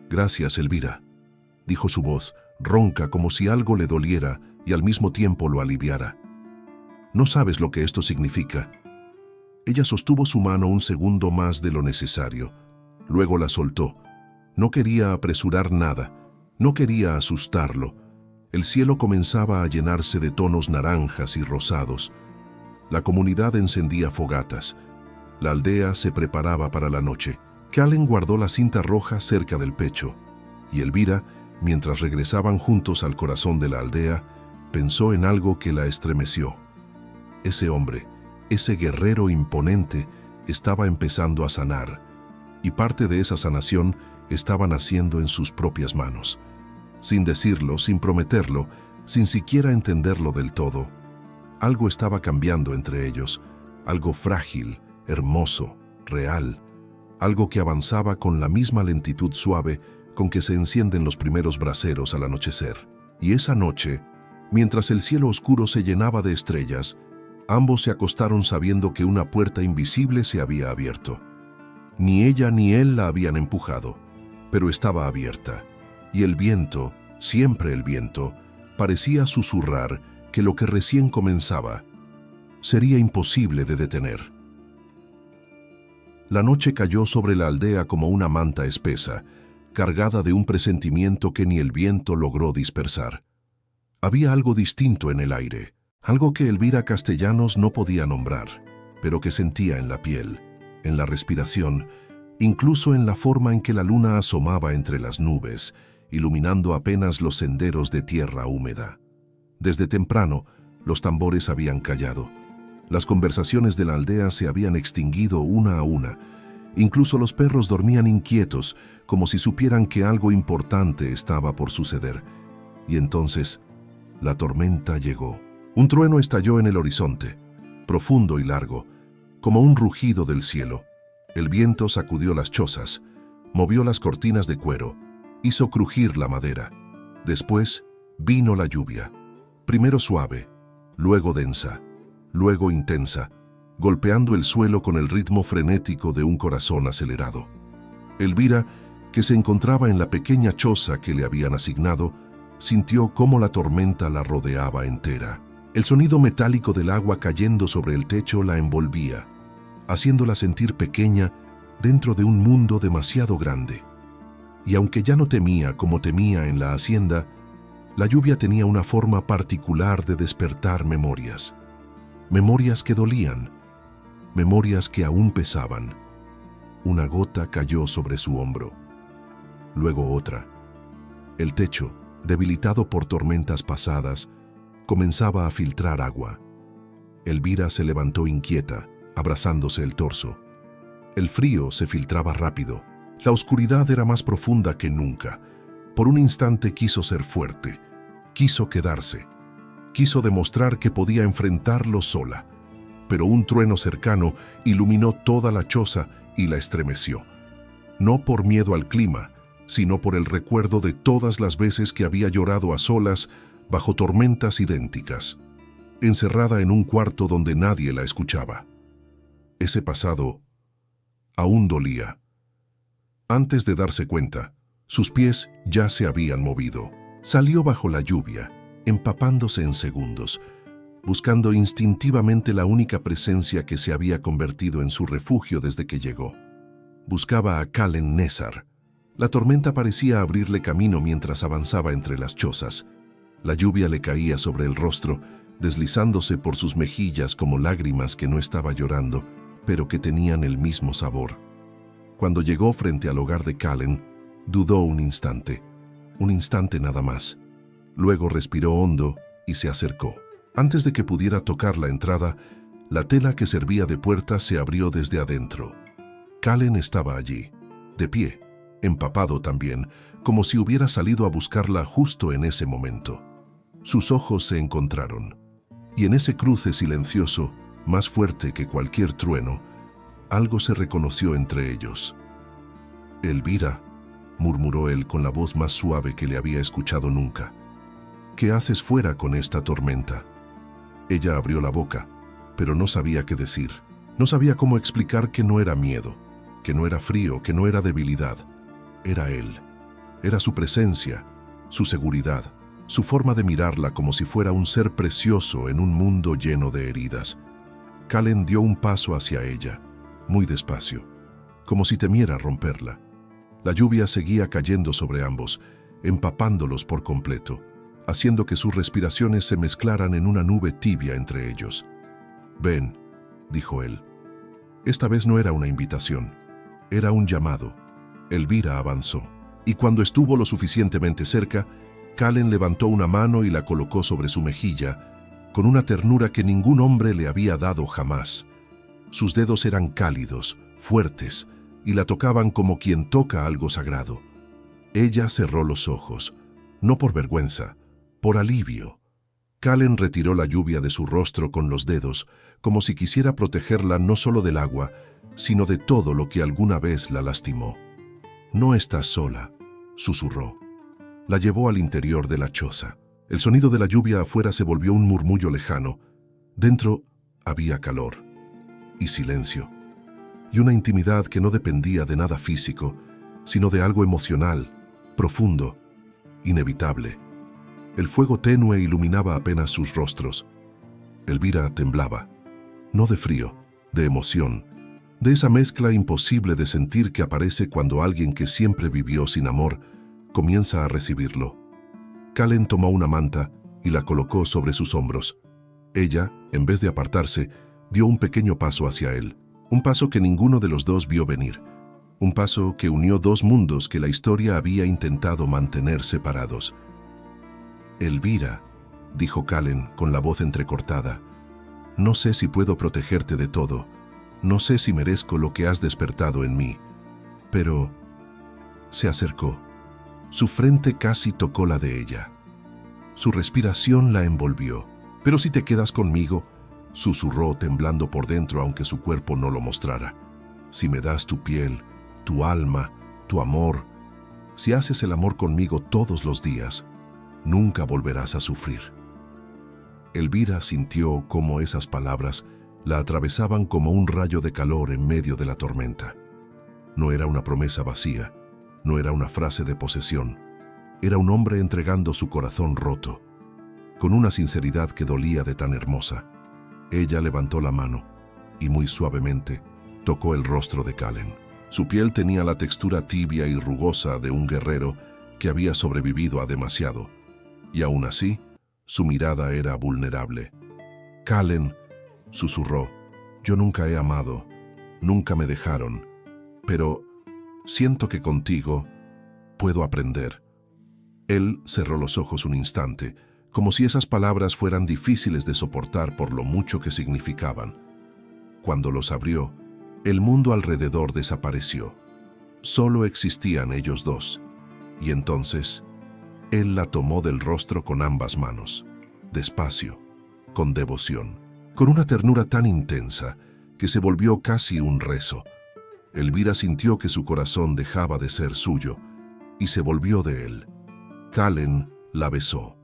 «Gracias, Elvira», dijo su voz, ronca como si algo le doliera y al mismo tiempo lo aliviara. «No sabes lo que esto significa». Ella sostuvo su mano un segundo más de lo necesario. Luego la soltó. No quería apresurar nada, no quería asustarlo. El cielo comenzaba a llenarse de tonos naranjas y rosados. La comunidad encendía fogatas. La aldea se preparaba para la noche. Kallen guardó la cinta roja cerca del pecho, y Elvira, mientras regresaban juntos al corazón de la aldea, pensó en algo que la estremeció. Ese hombre, ese guerrero imponente, estaba empezando a sanar, y parte de esa sanación estaba naciendo en sus propias manos. Sin decirlo, sin prometerlo, sin siquiera entenderlo del todo, algo estaba cambiando entre ellos, algo frágil, hermoso, real, algo que avanzaba con la misma lentitud suave con que se encienden los primeros braseros al anochecer. Y esa noche, mientras el cielo oscuro se llenaba de estrellas, ambos se acostaron sabiendo que una puerta invisible se había abierto. Ni ella ni él la habían empujado, pero estaba abierta, y el viento, siempre el viento, parecía susurrar que lo que recién comenzaba sería imposible de detener. La noche cayó sobre la aldea como una manta espesa, cargada de un presentimiento que ni el viento logró dispersar. Había algo distinto en el aire, algo que Elvira Castellanos no podía nombrar, pero que sentía en la piel, en la respiración, incluso en la forma en que la luna asomaba entre las nubes, iluminando apenas los senderos de tierra húmeda. Desde temprano, los tambores habían callado. Las conversaciones de la aldea se habían extinguido una a una. Incluso los perros dormían inquietos, como si supieran que algo importante estaba por suceder. Y entonces, la tormenta llegó. Un trueno estalló en el horizonte, profundo y largo, como un rugido del cielo. El viento sacudió las chozas, movió las cortinas de cuero, hizo crujir la madera. Después vino la lluvia, primero suave, luego densa, luego intensa, golpeando el suelo con el ritmo frenético de un corazón acelerado. Elvira, que se encontraba en la pequeña choza que le habían asignado, sintió cómo la tormenta la rodeaba entera. El sonido metálico del agua cayendo sobre el techo la envolvía, haciéndola sentir pequeña dentro de un mundo demasiado grande. Y aunque ya no temía como temía en la hacienda, la lluvia tenía una forma particular de despertar memorias. Memorias que dolían, memorias que aún pesaban. Una gota cayó sobre su hombro, luego otra. El techo, debilitado por tormentas pasadas, comenzaba a filtrar agua. Elvira se levantó inquieta, abrazándose el torso. El frío se filtraba rápido. La oscuridad era más profunda que nunca. Por un instante quiso ser fuerte, quiso quedarse. Quiso demostrar que podía enfrentarlo sola, pero un trueno cercano iluminó toda la choza y la estremeció. No por miedo al clima, sino por el recuerdo de todas las veces que había llorado a solas bajo tormentas idénticas, encerrada en un cuarto donde nadie la escuchaba. Ese pasado aún dolía. Antes de darse cuenta, sus pies ya se habían movido. Salió bajo la lluvia, empapándose en segundos, buscando instintivamente la única presencia que se había convertido en su refugio desde que llegó. Buscaba a Kallen Nésar. La tormenta parecía abrirle camino mientras avanzaba entre las chozas. La lluvia le caía sobre el rostro, deslizándose por sus mejillas como lágrimas que no estaba llorando, pero que tenían el mismo sabor. Cuando llegó frente al hogar de Kallen, dudó un instante nada más. Luego respiró hondo y se acercó. Antes de que pudiera tocar la entrada, la tela que servía de puerta se abrió desde adentro. Kallen estaba allí, de pie, empapado también, como si hubiera salido a buscarla justo en ese momento. Sus ojos se encontraron, y en ese cruce silencioso, más fuerte que cualquier trueno, algo se reconoció entre ellos. «Elvira», murmuró él con la voz más suave que le había escuchado nunca. «¿Qué haces fuera con esta tormenta?» Ella abrió la boca, pero no sabía qué decir. No sabía cómo explicar que no era miedo, que no era frío, que no era debilidad. Era él. Era su presencia, su seguridad, su forma de mirarla como si fuera un ser precioso en un mundo lleno de heridas. Kallen dio un paso hacia ella, muy despacio, como si temiera romperla. La lluvia seguía cayendo sobre ambos, empapándolos por completo, haciendo que sus respiraciones se mezclaran en una nube tibia entre ellos. «Ven», dijo él. Esta vez no era una invitación, era un llamado. Elvira avanzó, y cuando estuvo lo suficientemente cerca, Kallen levantó una mano y la colocó sobre su mejilla, con una ternura que ningún hombre le había dado jamás. Sus dedos eran cálidos, fuertes, y la tocaban como quien toca algo sagrado. Ella cerró los ojos, no por vergüenza, por alivio. Kallen retiró la lluvia de su rostro con los dedos, como si quisiera protegerla no solo del agua, sino de todo lo que alguna vez la lastimó. «No estás sola», susurró. La llevó al interior de la choza. El sonido de la lluvia afuera se volvió un murmullo lejano. Dentro había calor y silencio, y una intimidad que no dependía de nada físico, sino de algo emocional, profundo, inevitable. El fuego tenue iluminaba apenas sus rostros. Elvira temblaba, no de frío, de emoción, de esa mezcla imposible de sentir que aparece cuando alguien que siempre vivió sin amor comienza a recibirlo. Kallen tomó una manta y la colocó sobre sus hombros. Ella, en vez de apartarse, dio un pequeño paso hacia él, un paso que ninguno de los dos vio venir, un paso que unió dos mundos que la historia había intentado mantener separados. «Elvira», dijo Kallen con la voz entrecortada, «no sé si puedo protegerte de todo, no sé si merezco lo que has despertado en mí, pero...» Se acercó. Su frente casi tocó la de ella. Su respiración la envolvió. «Pero si te quedas conmigo», susurró temblando por dentro aunque su cuerpo no lo mostrara. «Si me das tu piel, tu alma, tu amor, si haces el amor conmigo todos los días, nunca volverás a sufrir». Elvira sintió cómo esas palabras la atravesaban como un rayo de calor en medio de la tormenta. No era una promesa vacía, no era una frase de posesión, era un hombre entregando su corazón roto, con una sinceridad que dolía de tan hermosa. Ella levantó la mano y muy suavemente tocó el rostro de Kallen. Su piel tenía la textura tibia y rugosa de un guerrero que había sobrevivido a demasiado, y aún así, su mirada era vulnerable. «Kallen», susurró, «yo nunca he amado, nunca me dejaron, pero siento que contigo puedo aprender». Él cerró los ojos un instante, como si esas palabras fueran difíciles de soportar por lo mucho que significaban. Cuando los abrió, el mundo alrededor desapareció. Solo existían ellos dos, y entonces él la tomó del rostro con ambas manos, despacio, con devoción, con una ternura tan intensa que se volvió casi un rezo. Elvira sintió que su corazón dejaba de ser suyo y se volvió de él. Kallen la besó,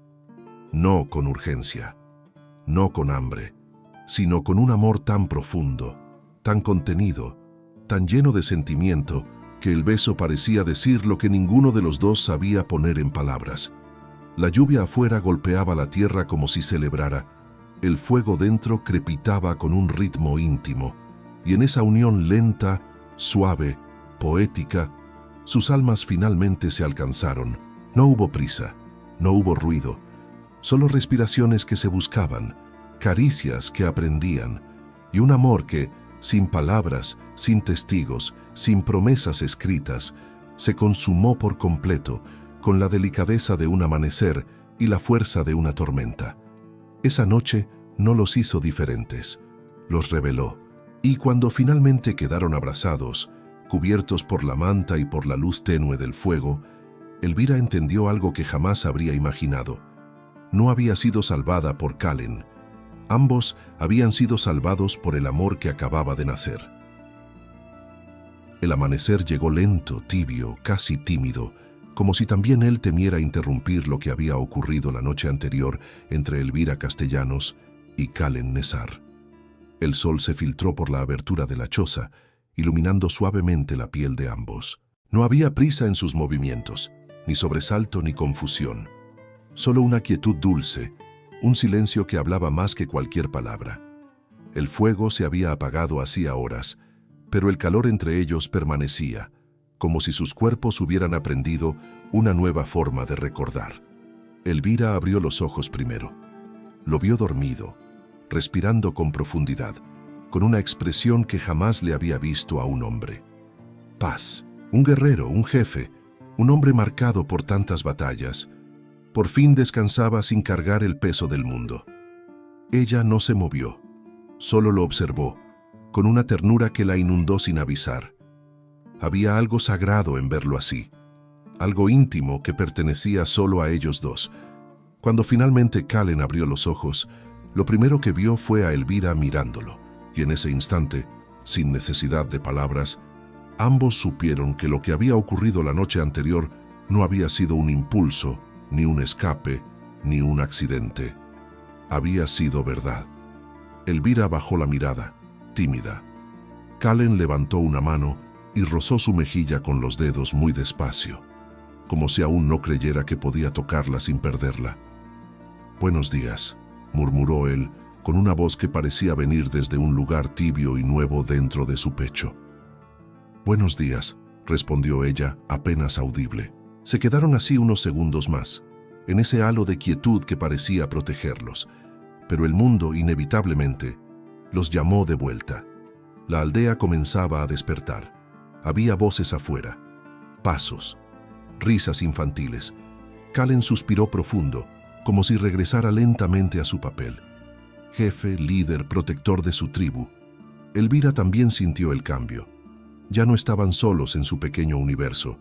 no con urgencia, no con hambre, sino con un amor tan profundo, tan contenido, tan lleno de sentimiento, que el beso parecía decir lo que ninguno de los dos sabía poner en palabras. La lluvia afuera golpeaba la tierra como si celebrara. El fuego dentro crepitaba con un ritmo íntimo, y en esa unión lenta, suave, poética, sus almas finalmente se alcanzaron. No hubo prisa, no hubo ruido, solo respiraciones que se buscaban, caricias que aprendían, y un amor que, sin palabras, sin testigos, sin promesas escritas, se consumó por completo, con la delicadeza de un amanecer y la fuerza de una tormenta. Esa noche no los hizo diferentes, los reveló, y cuando finalmente quedaron abrazados, cubiertos por la manta y por la luz tenue del fuego, Elvira entendió algo que jamás habría imaginado. No había sido salvada por Kallen. Ambos habían sido salvados por el amor que acababa de nacer. El amanecer llegó lento, tibio, casi tímido, como si también él temiera interrumpir lo que había ocurrido la noche anterior entre Elvira Castellanos y Kallen Nesar. El sol se filtró por la abertura de la choza, iluminando suavemente la piel de ambos. No había prisa en sus movimientos, ni sobresalto ni confusión. Solo una quietud dulce, un silencio que hablaba más que cualquier palabra. El fuego se había apagado hacía horas, pero el calor entre ellos permanecía, como si sus cuerpos hubieran aprendido una nueva forma de recordar. Elvira abrió los ojos primero. Lo vio dormido, respirando con profundidad, con una expresión que jamás le había visto a un hombre. Paz, un guerrero, un jefe, un hombre marcado por tantas batallas, por fin descansaba sin cargar el peso del mundo. Ella no se movió, solo lo observó, con una ternura que la inundó sin avisar. Había algo sagrado en verlo así, algo íntimo que pertenecía solo a ellos dos. Cuando finalmente Kallen abrió los ojos, lo primero que vio fue a Elvira mirándolo, y en ese instante, sin necesidad de palabras, ambos supieron que lo que había ocurrido la noche anterior no había sido un impulso, ni un escape, ni un accidente. Había sido verdad. Elvira bajó la mirada, tímida. Kallen levantó una mano y rozó su mejilla con los dedos muy despacio, como si aún no creyera que podía tocarla sin perderla. «Buenos días», murmuró él, con una voz que parecía venir desde un lugar tibio y nuevo dentro de su pecho. «Buenos días», respondió ella, apenas audible. Se quedaron así unos segundos más, en ese halo de quietud que parecía protegerlos, pero el mundo, inevitablemente, los llamó de vuelta. La aldea comenzaba a despertar. Había voces afuera, pasos, risas infantiles. Kallen suspiró profundo, como si regresara lentamente a su papel. Jefe, líder, protector de su tribu. Elvira también sintió el cambio. Ya no estaban solos en su pequeño universo.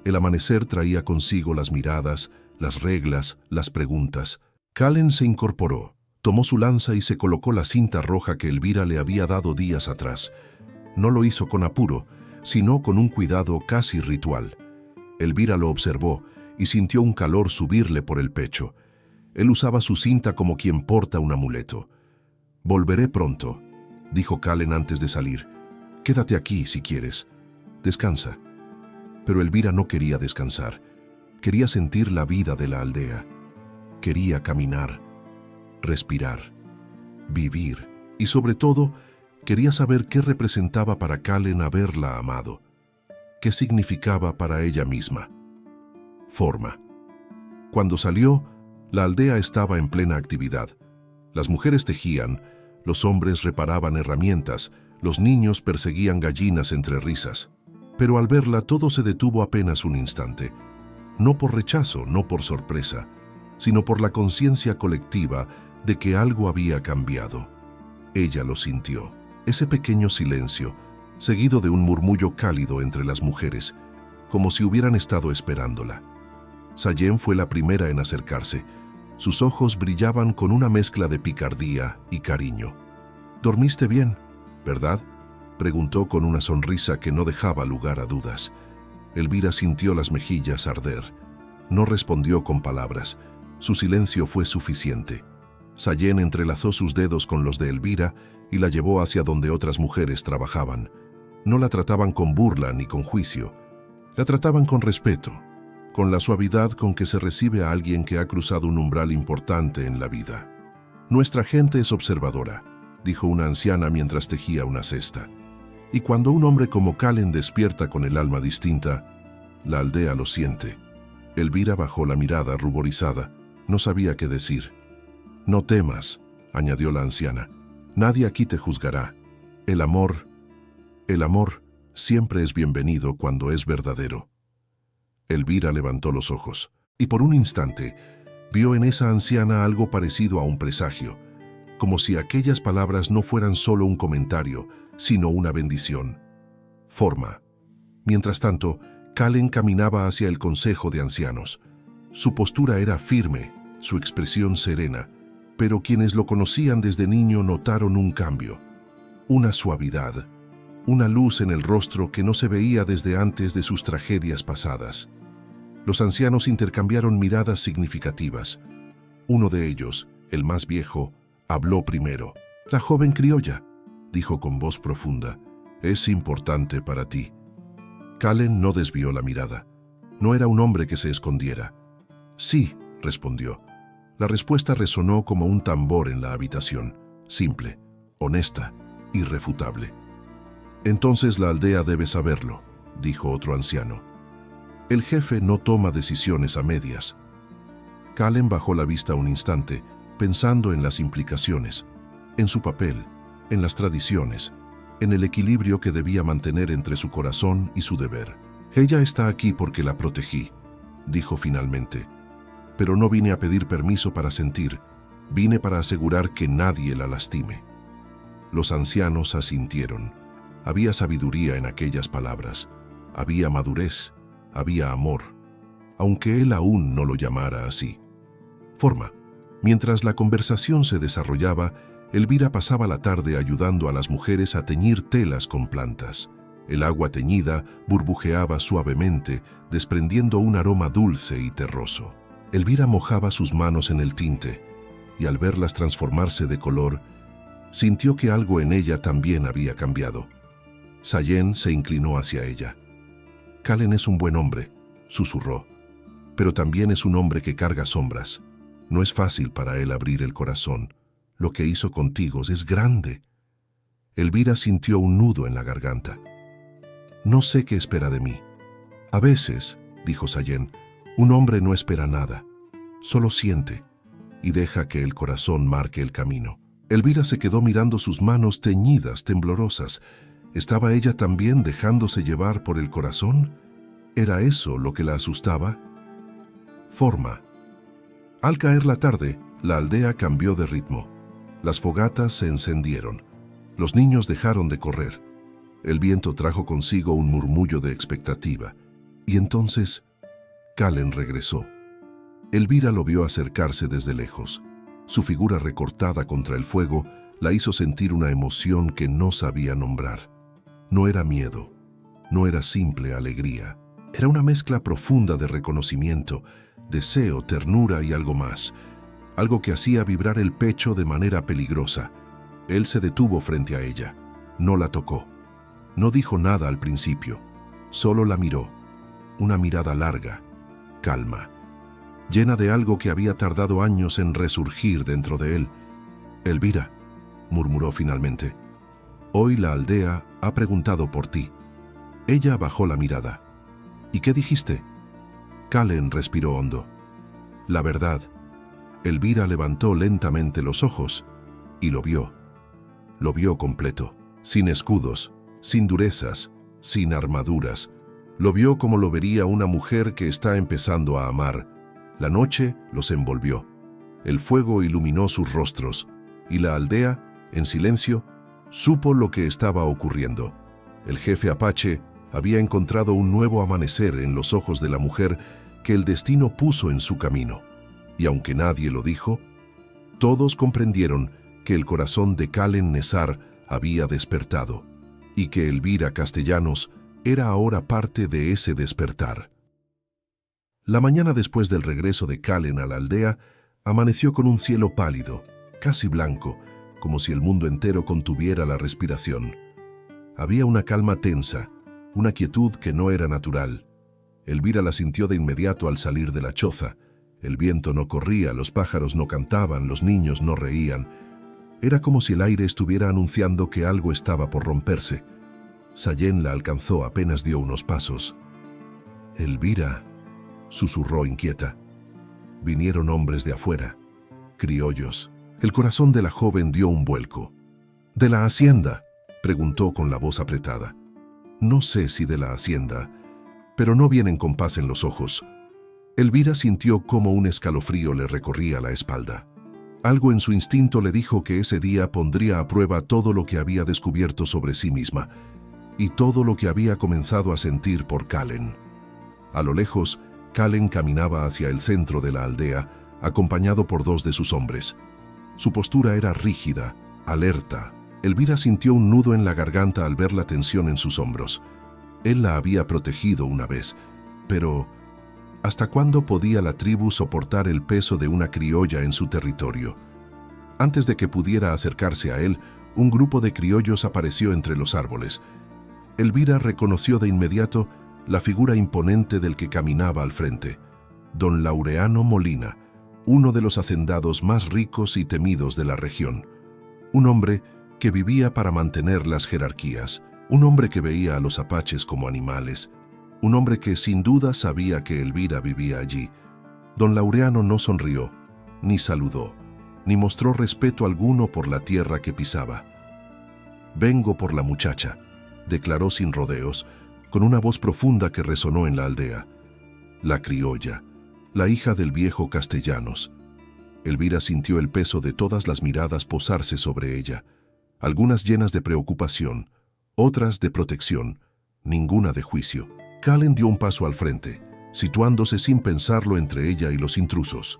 El amanecer traía consigo las miradas, las reglas, las preguntas. Kallen se incorporó, tomó su lanza y se colocó la cinta roja que Elvira le había dado días atrás. No lo hizo con apuro, sino con un cuidado casi ritual. Elvira lo observó y sintió un calor subirle por el pecho. Él usaba su cinta como quien porta un amuleto. «Volveré pronto», dijo Kallen antes de salir. «Quédate aquí si quieres. Descansa». Pero Elvira no quería descansar. Quería sentir la vida de la aldea. Quería caminar, respirar, vivir y sobre todo quería saber qué representaba para Kallen haberla amado. ¿Qué significaba para ella misma? Forma. Cuando salió, la aldea estaba en plena actividad. Las mujeres tejían, los hombres reparaban herramientas, los niños perseguían gallinas entre risas. Pero al verla todo se detuvo apenas un instante. No por rechazo, no por sorpresa, sino por la conciencia colectiva de que algo había cambiado. Ella lo sintió, ese pequeño silencio, seguido de un murmullo cálido entre las mujeres, como si hubieran estado esperándola. Sayen fue la primera en acercarse. Sus ojos brillaban con una mezcla de picardía y cariño. «¿Dormiste bien, verdad?», preguntó con una sonrisa que no dejaba lugar a dudas. Elvira sintió las mejillas arder. No respondió con palabras. Su silencio fue suficiente. Sayen entrelazó sus dedos con los de Elvira y la llevó hacia donde otras mujeres trabajaban. No la trataban con burla ni con juicio. La trataban con respeto, con la suavidad con que se recibe a alguien que ha cruzado un umbral importante en la vida. «Nuestra gente es observadora», dijo una anciana mientras tejía una cesta. «Y cuando un hombre como Kallen despierta con el alma distinta, la aldea lo siente». Elvira bajó la mirada ruborizada. No sabía qué decir. «No temas», añadió la anciana. «Nadie aquí te juzgará. El amor siempre es bienvenido cuando es verdadero». Elvira levantó los ojos y por un instante vio en esa anciana algo parecido a un presagio, como si aquellas palabras no fueran solo un comentario, sino una bendición. Forma. Mientras tanto, Kallen caminaba hacia el consejo de ancianos. Su postura era firme, su expresión serena, pero quienes lo conocían desde niño notaron un cambio, una suavidad, una luz en el rostro que no se veía desde antes de sus tragedias pasadas. Los ancianos intercambiaron miradas significativas. Uno de ellos, el más viejo, habló primero. «La joven criolla», dijo con voz profunda, «es importante para ti». Kallen no desvió la mirada. No era un hombre que se escondiera. «Sí», respondió. La respuesta resonó como un tambor en la habitación, simple, honesta, irrefutable. «Entonces la aldea debe saberlo», dijo otro anciano. «El jefe no toma decisiones a medias». Kallen bajó la vista un instante, pensando en las implicaciones, en su papel, en las tradiciones, en el equilibrio que debía mantener entre su corazón y su deber. «Ella está aquí porque la protegí», dijo finalmente. «Pero no vine a pedir permiso para sentir, vine para asegurar que nadie la lastime». Los ancianos asintieron. Había sabiduría en aquellas palabras. Había madurez. Había amor. Aunque él aún no lo llamara así. Forma. Mientras la conversación se desarrollaba, Elvira pasaba la tarde ayudando a las mujeres a teñir telas con plantas. El agua teñida burbujeaba suavemente, desprendiendo un aroma dulce y terroso. Elvira mojaba sus manos en el tinte, y al verlas transformarse de color, sintió que algo en ella también había cambiado. Sayén se inclinó hacia ella. «Calen es un buen hombre», susurró, «pero también es un hombre que carga sombras. No es fácil para él abrir el corazón. Lo que hizo contigo es grande». Elvira sintió un nudo en la garganta. «No sé qué espera de mí». «A veces», dijo Sayén, «un hombre no espera nada. Solo siente y deja que el corazón marque el camino». Elvira se quedó mirando sus manos teñidas, temblorosas. ¿Estaba ella también dejándose llevar por el corazón? ¿Era eso lo que la asustaba? Forma. Al caer la tarde, la aldea cambió de ritmo. Las fogatas se encendieron. Los niños dejaron de correr. El viento trajo consigo un murmullo de expectativa. Y entonces, Calen regresó. Elvira lo vio acercarse desde lejos. Su figura recortada contra el fuego la hizo sentir una emoción que no sabía nombrar. No era miedo, no era simple alegría. Era una mezcla profunda de reconocimiento, deseo, ternura y algo más. Algo que hacía vibrar el pecho de manera peligrosa. Él se detuvo frente a ella. No la tocó. No dijo nada al principio. Solo la miró. Una mirada larga, calma, llena de algo que había tardado años en resurgir dentro de él. «Elvira», murmuró finalmente, «hoy la aldea ha preguntado por ti». Ella bajó la mirada. «¿Y qué dijiste?» Calen respiró hondo. «La verdad». Elvira levantó lentamente los ojos y lo vio. Lo vio completo, sin escudos, sin durezas, sin armaduras. Lo vio como lo vería una mujer que está empezando a amar. La noche los envolvió. El fuego iluminó sus rostros, y la aldea, en silencio, supo lo que estaba ocurriendo. El jefe apache había encontrado un nuevo amanecer en los ojos de la mujer que el destino puso en su camino. Y aunque nadie lo dijo, todos comprendieron que el corazón de Calen Nesar había despertado, y que Elvira Castellanos era ahora parte de ese despertar. La mañana después del regreso de Calen a la aldea, amaneció con un cielo pálido, casi blanco, como si el mundo entero contuviera la respiración. Había una calma tensa, una quietud que no era natural. Elvira la sintió de inmediato al salir de la choza. El viento no corría, los pájaros no cantaban, los niños no reían. Era como si el aire estuviera anunciando que algo estaba por romperse. Sayén la alcanzó apenas dio unos pasos. «Elvira», susurró inquieta. Vinieron hombres de afuera, criollos. El corazón de la joven dio un vuelco. «¿De la hacienda?», preguntó con la voz apretada. «No sé si de la hacienda, pero no vienen con paz en los ojos». Elvira sintió cómo un escalofrío le recorría la espalda. Algo en su instinto le dijo que ese día pondría a prueba todo lo que había descubierto sobre sí misma y todo lo que había comenzado a sentir por Calen. A lo lejos, Calen caminaba hacia el centro de la aldea, acompañado por dos de sus hombres. Su postura era rígida, alerta. Elvira sintió un nudo en la garganta al ver la tensión en sus hombros. Él la había protegido una vez, pero ¿hasta cuándo podía la tribu soportar el peso de una criolla en su territorio? Antes de que pudiera acercarse a él, un grupo de criollos apareció entre los árboles. Elvira reconoció de inmediato la figura imponente del que caminaba al frente, don Laureano Molina, uno de los hacendados más ricos y temidos de la región. Un hombre que vivía para mantener las jerarquías, un hombre que veía a los apaches como animales, un hombre que sin duda sabía que Elvira vivía allí. Don Laureano no sonrió, ni saludó, ni mostró respeto alguno por la tierra que pisaba. «Vengo por la muchacha», declaró sin rodeos, con una voz profunda que resonó en la aldea. La criolla, la hija del viejo Castellanos. Elvira sintió el peso de todas las miradas posarse sobre ella. algunas llenas de preocupación, otras de protección, ninguna de juicio. Kallen dio un paso al frente, situándose sin pensarlo entre ella y los intrusos.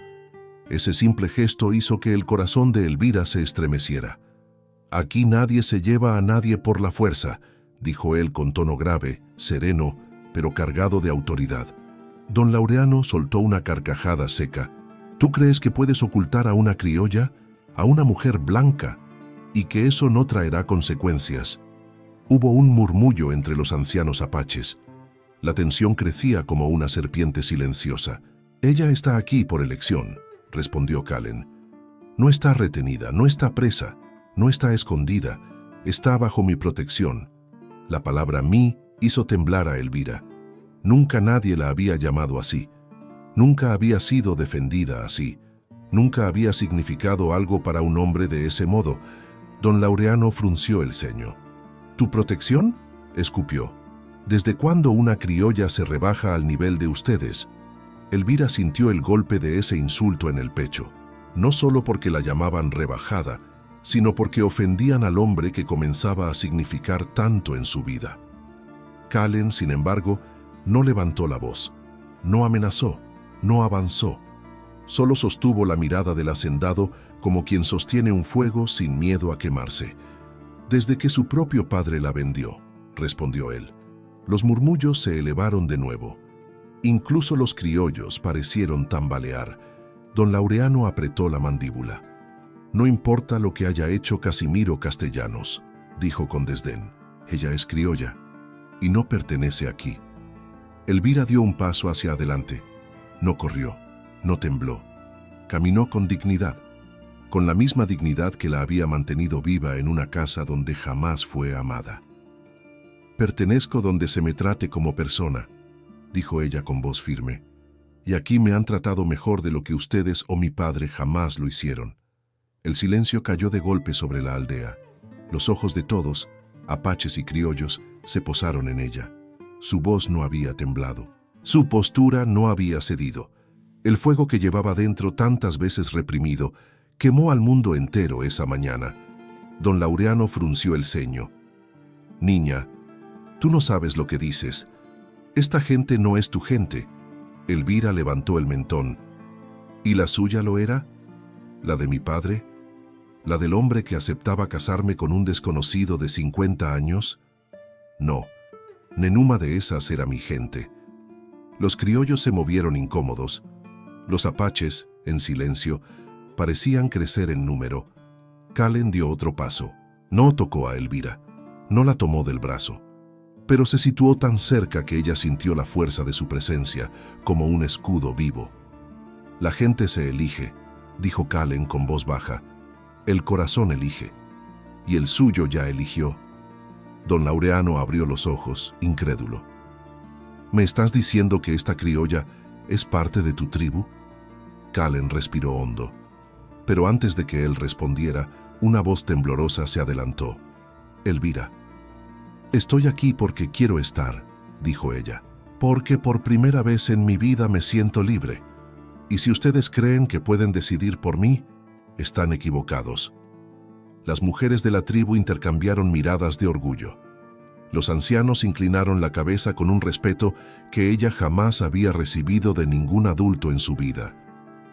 Ese simple gesto hizo que el corazón de Elvira se estremeciera. «Aquí nadie se lleva a nadie por la fuerza», dijo él con tono grave, sereno, pero cargado de autoridad. Don Laureano soltó una carcajada seca. «¿Tú crees que puedes ocultar a una criolla, a una mujer blanca, y que eso no traerá consecuencias?» Hubo un murmullo entre los ancianos apaches. La tensión crecía como una serpiente silenciosa. «Ella está aquí por elección», respondió Kallen. «No está retenida, no está presa, no está escondida, está bajo mi protección». La palabra «mí» hizo temblar a Elvira. Nunca nadie la había llamado así. Nunca había sido defendida así. Nunca había significado algo para un hombre de ese modo. Don Laureano frunció el ceño. «¿Tu protección?», escupió. «¿Desde cuándo una criolla se rebaja al nivel de ustedes?». Elvira sintió el golpe de ese insulto en el pecho, no solo porque la llamaban rebajada, sino porque ofendían al hombre que comenzaba a significar tanto en su vida. Kallen, sin embargo, no levantó la voz, no amenazó, no avanzó. Solo sostuvo la mirada del hacendado como quien sostiene un fuego sin miedo a quemarse. «Desde que su propio padre la vendió», respondió él. Los murmullos se elevaron de nuevo. Incluso los criollos parecieron tambalear. Don Laureano apretó la mandíbula. «No importa lo que haya hecho Casimiro Castellanos», dijo con desdén. «Ella es criolla y no pertenece aquí». Elvira dio un paso hacia adelante. No corrió, no tembló. Caminó con dignidad, con la misma dignidad que la había mantenido viva en una casa donde jamás fue amada. «Pertenezco donde se me trate como persona», dijo ella con voz firme, «y aquí me han tratado mejor de lo que ustedes o mi padre jamás lo hicieron». El silencio cayó de golpe sobre la aldea. Los ojos de todos, apaches y criollos, se posaron en ella. Su voz no había temblado. Su postura no había cedido. El fuego que llevaba dentro tantas veces reprimido quemó al mundo entero esa mañana. Don Laureano frunció el ceño. «Niña, tú no sabes lo que dices. Esta gente no es tu gente». Elvira levantó el mentón. «¿Y la suya lo era? ¿La de mi padre? ¿La del hombre que aceptaba casarme con un desconocido de 50 años? No, nenuma de esas era mi gente». Los criollos se movieron incómodos. Los apaches, en silencio, parecían crecer en número. Kallen dio otro paso. No tocó a Elvira, no la tomó del brazo, pero se situó tan cerca que ella sintió la fuerza de su presencia, como un escudo vivo. «La gente se elige», dijo Kallen con voz baja. «El corazón elige, y el suyo ya eligió». Don Laureano abrió los ojos, incrédulo. «¿Me estás diciendo que esta criolla es parte de tu tribu?» Kallen respiró hondo, pero antes de que él respondiera, una voz temblorosa se adelantó. «Elvira, estoy aquí porque quiero estar», dijo ella, «porque por primera vez en mi vida me siento libre. Y si ustedes creen que pueden decidir por mí, están equivocados». Las mujeres de la tribu intercambiaron miradas de orgullo. Los ancianos inclinaron la cabeza con un respeto que ella jamás había recibido de ningún adulto en su vida.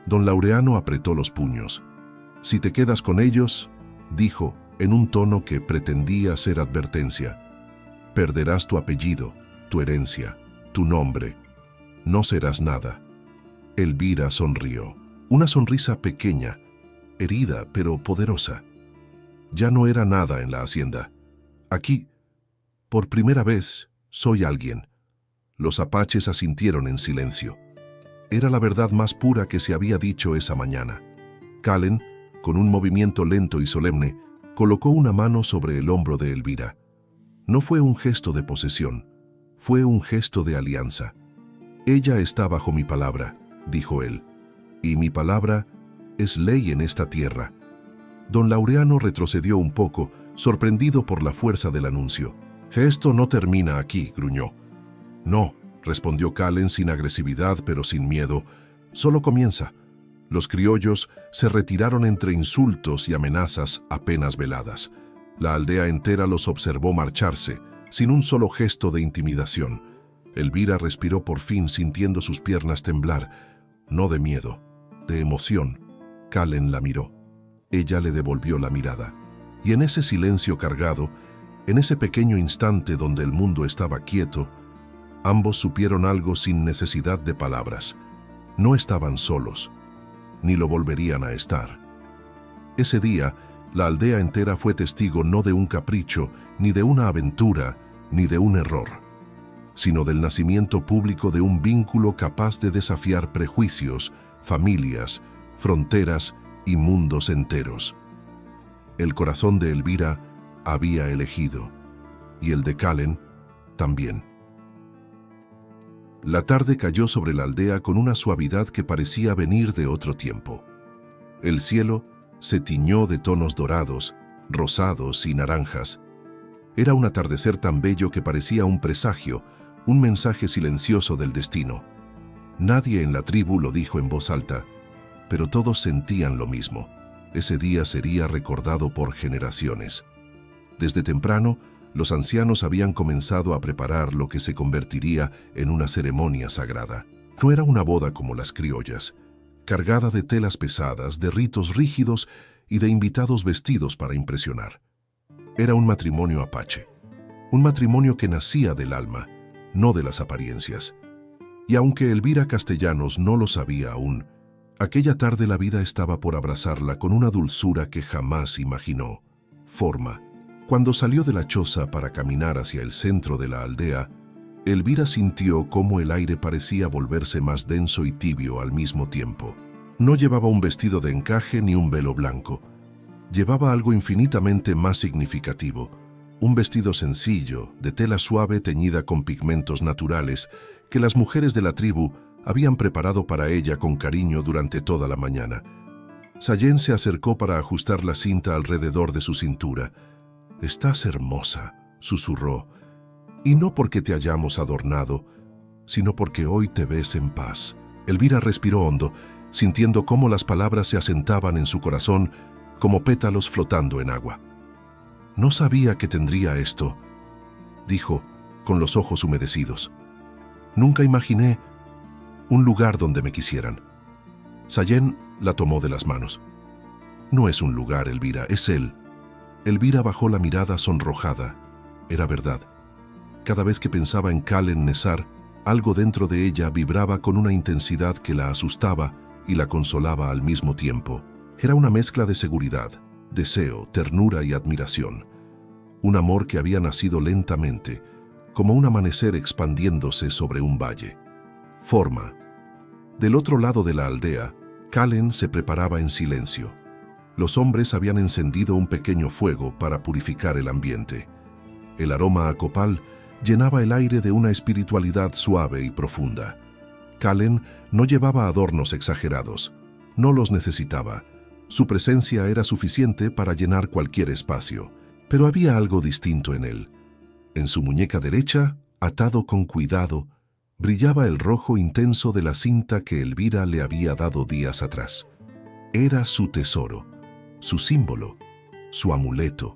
Don Laureano apretó los puños. «Si te quedas con ellos», dijo, en un tono que pretendía ser advertencia, «perderás tu apellido, tu herencia, tu nombre. No serás nada». Elvira sonrió. Una sonrisa pequeña, herida pero poderosa. Ya no era nada en la hacienda. «Aquí, por primera vez, soy alguien». Los apaches asintieron en silencio. Era la verdad más pura que se había dicho esa mañana. Kallen, con un movimiento lento y solemne, colocó una mano sobre el hombro de Elvira. No fue un gesto de posesión, fue un gesto de alianza. «Ella está bajo mi palabra», dijo él, «y mi palabra es ley en esta tierra». Don Laureano retrocedió un poco, sorprendido por la fuerza del anuncio. «Esto no termina aquí», gruñó. «No», respondió Kallen sin agresividad pero sin miedo, «solo comienza». Los criollos se retiraron entre insultos y amenazas apenas veladas. La aldea entera los observó marcharse, sin un solo gesto de intimidación. Elvira respiró por fin, sintiendo sus piernas temblar, no de miedo, de emoción. Kallen la miró. Ella le devolvió la mirada. Y en ese silencio cargado, en ese pequeño instante donde el mundo estaba quieto, ambos supieron algo sin necesidad de palabras. No estaban solos, ni lo volverían a estar. Ese día, la aldea entera fue testigo no de un capricho, ni de una aventura, ni de un error, sino del nacimiento público de un vínculo capaz de desafiar prejuicios, familias, fronteras y mundos enteros. El corazón de Elvira había elegido, y el de Kallen también. La tarde cayó sobre la aldea con una suavidad que parecía venir de otro tiempo. El cielo se tiñó de tonos dorados, rosados y naranjas. Era un atardecer tan bello que parecía un presagio, un mensaje silencioso del destino. Nadie en la tribu lo dijo en voz alta, pero todos sentían lo mismo. Ese día sería recordado por generaciones. Desde temprano, los ancianos habían comenzado a preparar lo que se convertiría en una ceremonia sagrada. No era una boda como las criollas, cargada de telas pesadas, de ritos rígidos y de invitados vestidos para impresionar. Era un matrimonio apache, un matrimonio que nacía del alma, no de las apariencias. Y aunque Elvira Castellanos no lo sabía aún, aquella tarde la vida estaba por abrazarla con una dulzura que jamás imaginó. Forma. Cuando salió de la choza para caminar hacia el centro de la aldea, Elvira sintió cómo el aire parecía volverse más denso y tibio al mismo tiempo. No llevaba un vestido de encaje ni un velo blanco. Llevaba algo infinitamente más significativo, un vestido sencillo, de tela suave teñida con pigmentos naturales, que las mujeres de la tribu habían preparado para ella con cariño durante toda la mañana. Sayen se acercó para ajustar la cinta alrededor de su cintura. «Estás hermosa», susurró, «y no porque te hayamos adornado, sino porque hoy te ves en paz». Elvira respiró hondo, sintiendo cómo las palabras se asentaban en su corazón como pétalos flotando en agua. «No sabía que tendría esto», dijo, con los ojos humedecidos. «Nunca imaginé un lugar donde me quisieran». Sayen la tomó de las manos. «No es un lugar, Elvira, es él». Elvira bajó la mirada sonrojada. Era verdad. Cada vez que pensaba en Kallen Nesar, algo dentro de ella vibraba con una intensidad que la asustaba y la consolaba al mismo tiempo. Era una mezcla de seguridad, deseo, ternura y admiración. Un amor que había nacido lentamente, como un amanecer expandiéndose sobre un valle. Forma. Del otro lado de la aldea, Kallen se preparaba en silencio. Los hombres habían encendido un pequeño fuego para purificar el ambiente. El aroma a copal llenaba el aire de una espiritualidad suave y profunda. Kallen no llevaba adornos exagerados, no los necesitaba. Su presencia era suficiente para llenar cualquier espacio, pero había algo distinto en él. En su muñeca derecha, atado con cuidado, brillaba el rojo intenso de la cinta que Elvira le había dado días atrás. Era su tesoro, su símbolo, su amuleto,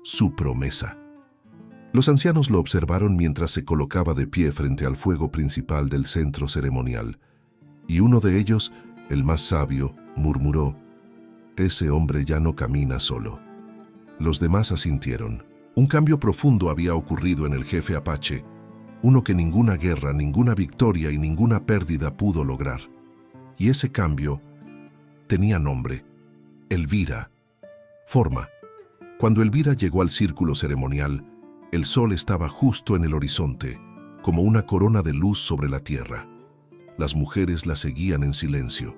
su promesa. Los ancianos lo observaron mientras se colocaba de pie frente al fuego principal del centro ceremonial, y uno de ellos, el más sabio, murmuró: «Ese hombre ya no camina solo». Los demás asintieron. Un cambio profundo había ocurrido en el jefe apache, uno que ninguna guerra, ninguna victoria y ninguna pérdida pudo lograr. Y ese cambio tenía nombre: Elvira. Forma. Cuando Elvira llegó al círculo ceremonial, el sol estaba justo en el horizonte, como una corona de luz sobre la tierra. Las mujeres la seguían en silencio.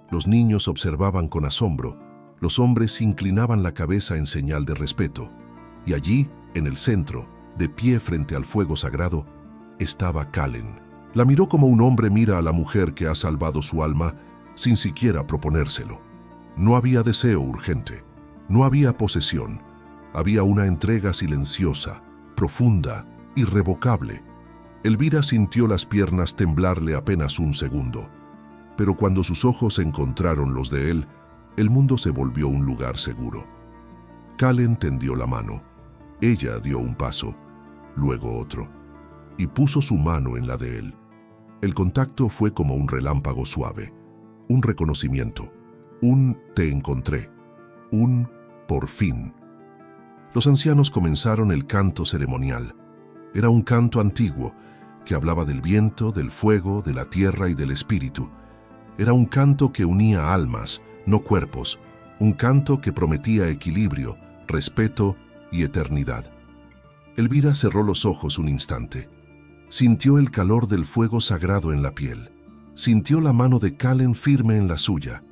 Los niños observaban con asombro. Los hombres inclinaban la cabeza en señal de respeto. Y allí, en el centro, de pie frente al fuego sagrado, estaba Kallen. La miró como un hombre mira a la mujer que ha salvado su alma sin siquiera proponérselo. No había deseo urgente, no había posesión, había una entrega silenciosa, profunda, irrevocable. Elvira sintió las piernas temblarle apenas un segundo, pero cuando sus ojos encontraron los de él, el mundo se volvió un lugar seguro. Kallen tendió la mano. Ella dio un paso, luego otro, y puso su mano en la de él. El contacto fue como un relámpago suave, un reconocimiento, un «te encontré», un «por fin». Los ancianos comenzaron el canto ceremonial. Era un canto antiguo que hablaba del viento, del fuego, de la tierra y del espíritu. Era un canto que unía almas, no cuerpos, un canto que prometía equilibrio, respeto y eternidad. Elvira cerró los ojos un instante. Sintió el calor del fuego sagrado en la piel. Sintió la mano de Kallen firme en la suya.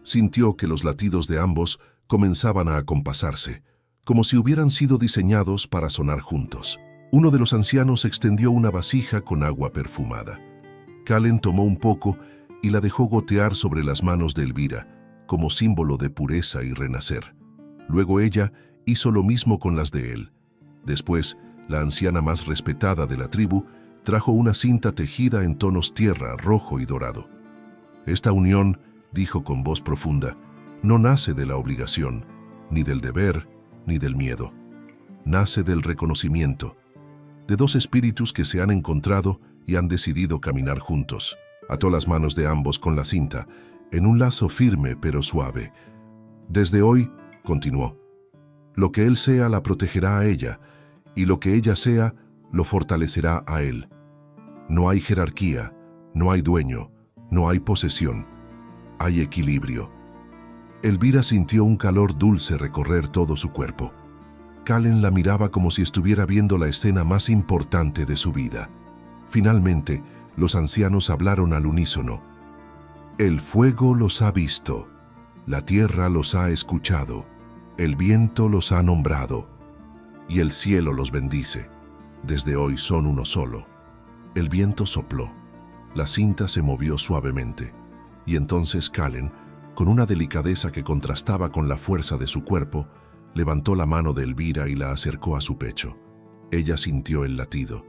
Sintió que los latidos de ambos comenzaban a acompasarse, como si hubieran sido diseñados para sonar juntos. Uno de los ancianos extendió una vasija con agua perfumada. Kallen tomó un poco y la dejó gotear sobre las manos de Elvira, como símbolo de pureza y renacer. Luego ella hizo lo mismo con las de él. Después, la anciana más respetada de la tribu trajo una cinta tejida en tonos tierra, rojo y dorado. Esta unión, dijo con voz profunda, no nace de la obligación, ni del deber, ni del miedo. Nace del reconocimiento, de dos espíritus que se han encontrado y han decidido caminar juntos. Ató las manos de ambos con la cinta, en un lazo firme pero suave. Desde hoy, continuó, lo que él sea la protegerá a ella, y lo que ella sea lo fortalecerá a él. No hay jerarquía, no hay dueño, no hay posesión, hay equilibrio. Elvira sintió un calor dulce recorrer todo su cuerpo. Kallen la miraba como si estuviera viendo la escena más importante de su vida. Finalmente, los ancianos hablaron al unísono. El fuego los ha visto, la tierra los ha escuchado, el viento los ha nombrado, y el cielo los bendice. Desde hoy son uno solo. El viento sopló, la cinta se movió suavemente, y entonces Kallen, con una delicadeza que contrastaba con la fuerza de su cuerpo, levantó la mano de Elvira y la acercó a su pecho. Ella sintió el latido,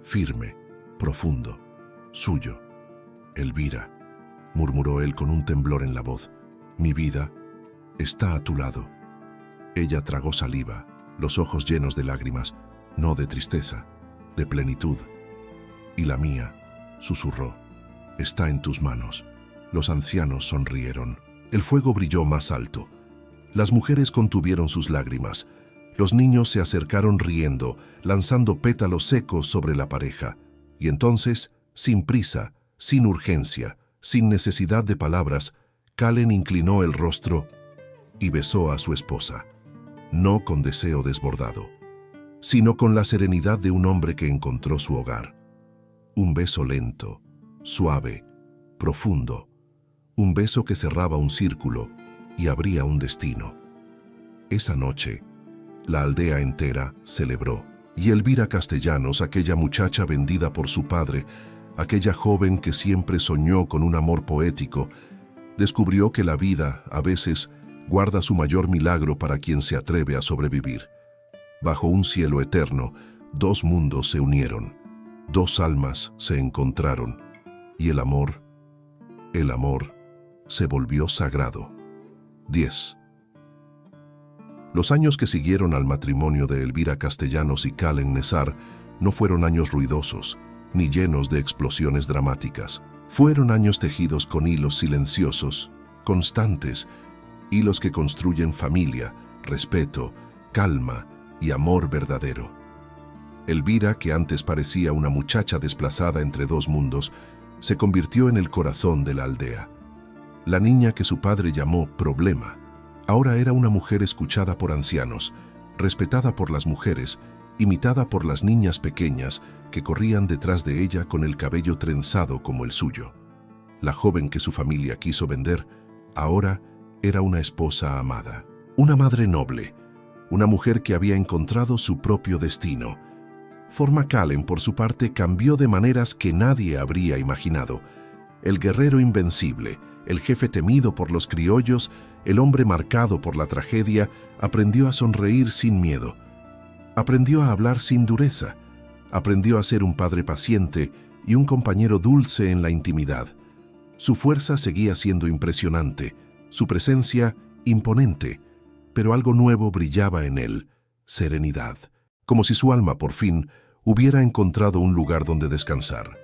firme, profundo, suyo. Elvira, murmuró él con un temblor en la voz, mi vida está a tu lado. Ella tragó saliva, los ojos llenos de lágrimas, no de tristeza, de plenitud. Y la mía, susurró, está en tus manos. Los ancianos sonrieron. El fuego brilló más alto. Las mujeres contuvieron sus lágrimas. Los niños se acercaron riendo, lanzando pétalos secos sobre la pareja. Y entonces, sin prisa, sin urgencia, sin necesidad de palabras, Kallen inclinó el rostro y besó a su esposa. No con deseo desbordado, sino con la serenidad de un hombre que encontró su hogar. Un beso lento, suave, profundo. Un beso que cerraba un círculo y abría un destino. Esa noche, la aldea entera celebró, y Elvira Castellanos, aquella muchacha vendida por su padre, aquella joven que siempre soñó con un amor poético, descubrió que la vida, a veces, guarda su mayor milagro para quien se atreve a sobrevivir. Bajo un cielo eterno, dos mundos se unieron, dos almas se encontraron, y el amor se volvió sagrado. 10. Los años que siguieron al matrimonio de Elvira Castellanos y Kallen Nezar no fueron años ruidosos, ni llenos de explosiones dramáticas. Fueron años tejidos con hilos silenciosos, constantes, hilos que construyen familia, respeto, calma y amor verdadero. Elvira, que antes parecía una muchacha desplazada entre dos mundos, se convirtió en el corazón de la aldea. La niña que su padre llamó Problema, ahora era una mujer escuchada por ancianos, respetada por las mujeres, imitada por las niñas pequeñas que corrían detrás de ella con el cabello trenzado como el suyo. La joven que su familia quiso vender, ahora era una esposa amada, una madre noble, una mujer que había encontrado su propio destino. Forma Kallen, por su parte, cambió de maneras que nadie habría imaginado. El guerrero invencible, el jefe temido por los criollos, el hombre marcado por la tragedia, aprendió a sonreír sin miedo. Aprendió a hablar sin dureza. Aprendió a ser un padre paciente y un compañero dulce en la intimidad. Su fuerza seguía siendo impresionante, su presencia imponente, pero algo nuevo brillaba en él, serenidad, como si su alma por fin hubiera encontrado un lugar donde descansar.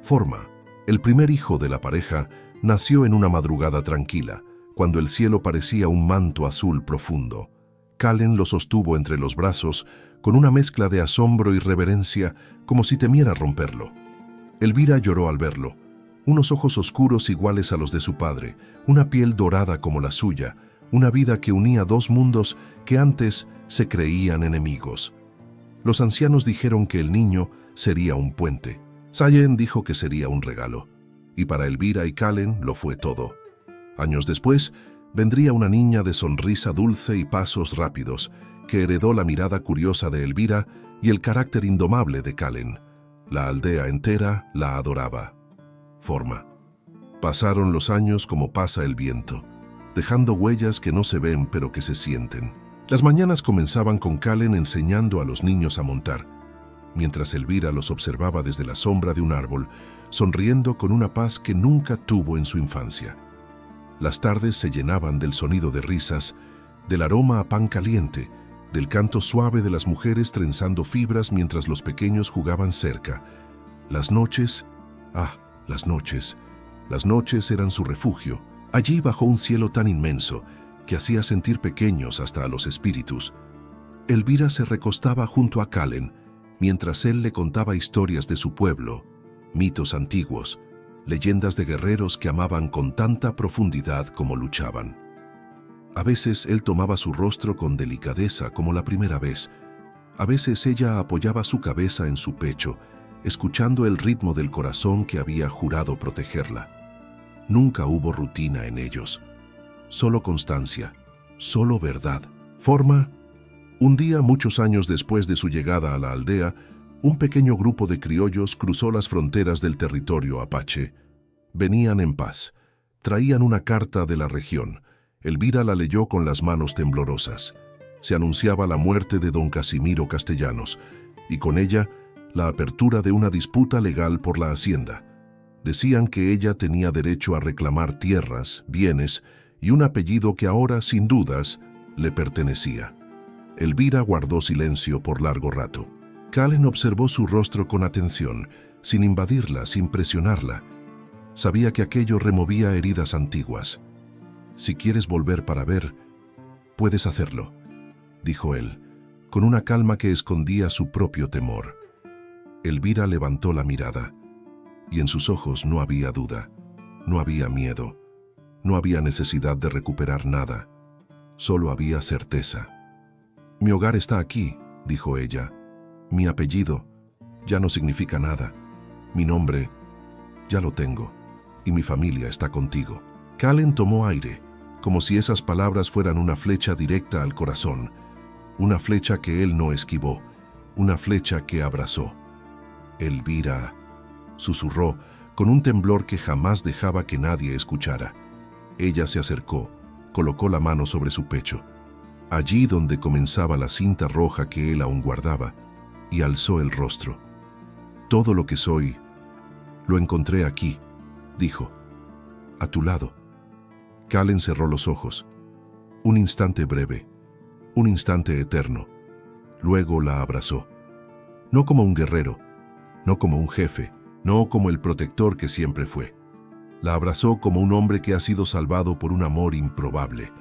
Forma, el primer hijo de la pareja, nació en una madrugada tranquila, cuando el cielo parecía un manto azul profundo. Kallen lo sostuvo entre los brazos con una mezcla de asombro y reverencia, como si temiera romperlo. Elvira lloró al verlo. Unos ojos oscuros iguales a los de su padre, una piel dorada como la suya, una vida que unía dos mundos que antes se creían enemigos. Los ancianos dijeron que el niño sería un puente. Sayen dijo que sería un regalo. Y para Elvira y Kallen lo fue todo. Años después, vendría una niña de sonrisa dulce y pasos rápidos, que heredó la mirada curiosa de Elvira y el carácter indomable de Kallen. La aldea entera la adoraba. Forma. Pasaron los años como pasa el viento, dejando huellas que no se ven pero que se sienten. Las mañanas comenzaban con Kallen enseñando a los niños a montar, mientras Elvira los observaba desde la sombra de un árbol, sonriendo con una paz que nunca tuvo en su infancia. Las tardes se llenaban del sonido de risas, del aroma a pan caliente, del canto suave de las mujeres trenzando fibras mientras los pequeños jugaban cerca. Las noches, las noches eran su refugio, allí bajo un cielo tan inmenso que hacía sentir pequeños hasta a los espíritus. Elvira se recostaba junto a Kallen, mientras él le contaba historias de su pueblo, mitos antiguos, leyendas de guerreros que amaban con tanta profundidad como luchaban. A veces él tomaba su rostro con delicadeza como la primera vez. A veces ella apoyaba su cabeza en su pecho, escuchando el ritmo del corazón que había jurado protegerla. Nunca hubo rutina en ellos. Solo constancia, solo verdad. Forma. Un día, muchos años después de su llegada a la aldea, un pequeño grupo de criollos cruzó las fronteras del territorio apache. Venían en paz. Traían una carta de la región. Elvira la leyó con las manos temblorosas. Se anunciaba la muerte de don Casimiro Castellanos, y con ella la apertura de una disputa legal por la hacienda. Decían que ella tenía derecho a reclamar tierras, bienes y un apellido que ahora, sin dudas, le pertenecía. Elvira guardó silencio por largo rato. Kallen observó su rostro con atención, sin invadirla, sin presionarla. Sabía que aquello removía heridas antiguas. «Si quieres volver para ver, puedes hacerlo», dijo él, con una calma que escondía su propio temor. Elvira levantó la mirada, y en sus ojos no había duda, no había miedo, no había necesidad de recuperar nada, solo había certeza. «Mi hogar está aquí», dijo ella. «Mi apellido ya no significa nada. Mi nombre ya lo tengo, y mi familia está contigo». Kallen tomó aire, como si esas palabras fueran una flecha directa al corazón, una flecha que él no esquivó, una flecha que abrazó. «Elvira», susurró, con un temblor que jamás dejaba que nadie escuchara. Ella se acercó, colocó la mano sobre su pecho, allí donde comenzaba la cinta roja que él aún guardaba, y alzó el rostro. «Todo lo que soy, lo encontré aquí», dijo, «a tu lado». Kallen cerró los ojos. Un instante breve, un instante eterno. Luego la abrazó. No como un guerrero, no como un jefe, no como el protector que siempre fue. La abrazó como un hombre que ha sido salvado por un amor improbable.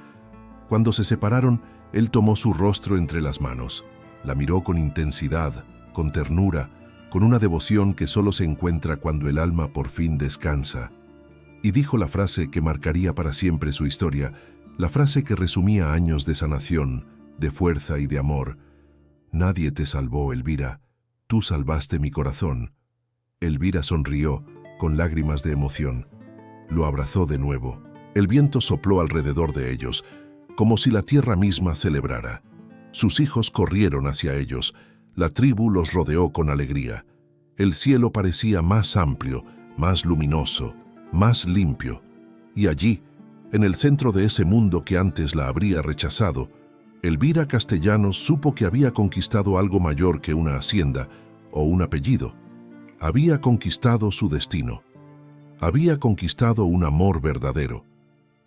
Cuando se separaron, él tomó su rostro entre las manos. La miró con intensidad, con ternura, con una devoción que solo se encuentra cuando el alma por fin descansa. Y dijo la frase que marcaría para siempre su historia, la frase que resumía años de sanación, de fuerza y de amor. «Nadie te salvó, Elvira. Tú salvaste mi corazón». Elvira sonrió, con lágrimas de emoción. Lo abrazó de nuevo. El viento sopló alrededor de ellos, como si la tierra misma celebrara. Sus hijos corrieron hacia ellos. La tribu los rodeó con alegría. El cielo parecía más amplio, más luminoso, más limpio. Y allí, en el centro de ese mundo que antes la habría rechazado, Elvira Castellanos supo que había conquistado algo mayor que una hacienda o un apellido. Había conquistado su destino. Había conquistado un amor verdadero.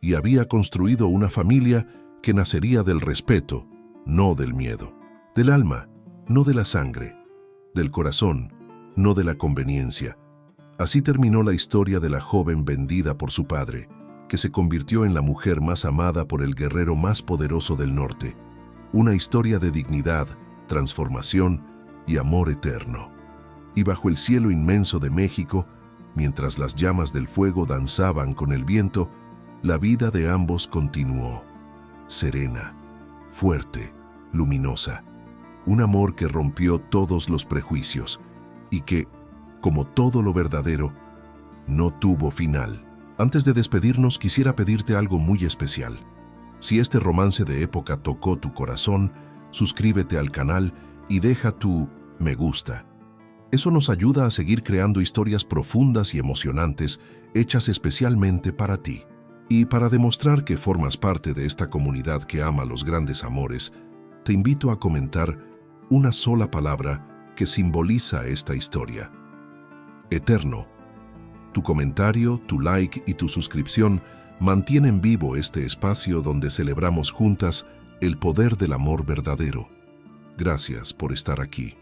Y había construido una familia que nacería del respeto, no del miedo, del alma, no de la sangre, del corazón, no de la conveniencia. Así terminó la historia de la joven vendida por su padre, que se convirtió en la mujer más amada por el guerrero más poderoso del norte. Una historia de dignidad, transformación y amor eterno. Y bajo el cielo inmenso de México, mientras las llamas del fuego danzaban con el viento, la vida de ambos continuó, serena, fuerte, luminosa. Un amor que rompió todos los prejuicios y que, como todo lo verdadero, no tuvo final. Antes de despedirnos, quisiera pedirte algo muy especial. Si este romance de época tocó tu corazón, suscríbete al canal y deja tu me gusta. Eso nos ayuda a seguir creando historias profundas y emocionantes hechas especialmente para ti. Y para demostrar que formas parte de esta comunidad que ama los grandes amores, te invito a comentar una sola palabra que simboliza esta historia. Eterno. Tu comentario, tu like y tu suscripción mantienen vivo este espacio donde celebramos juntas el poder del amor verdadero. Gracias por estar aquí.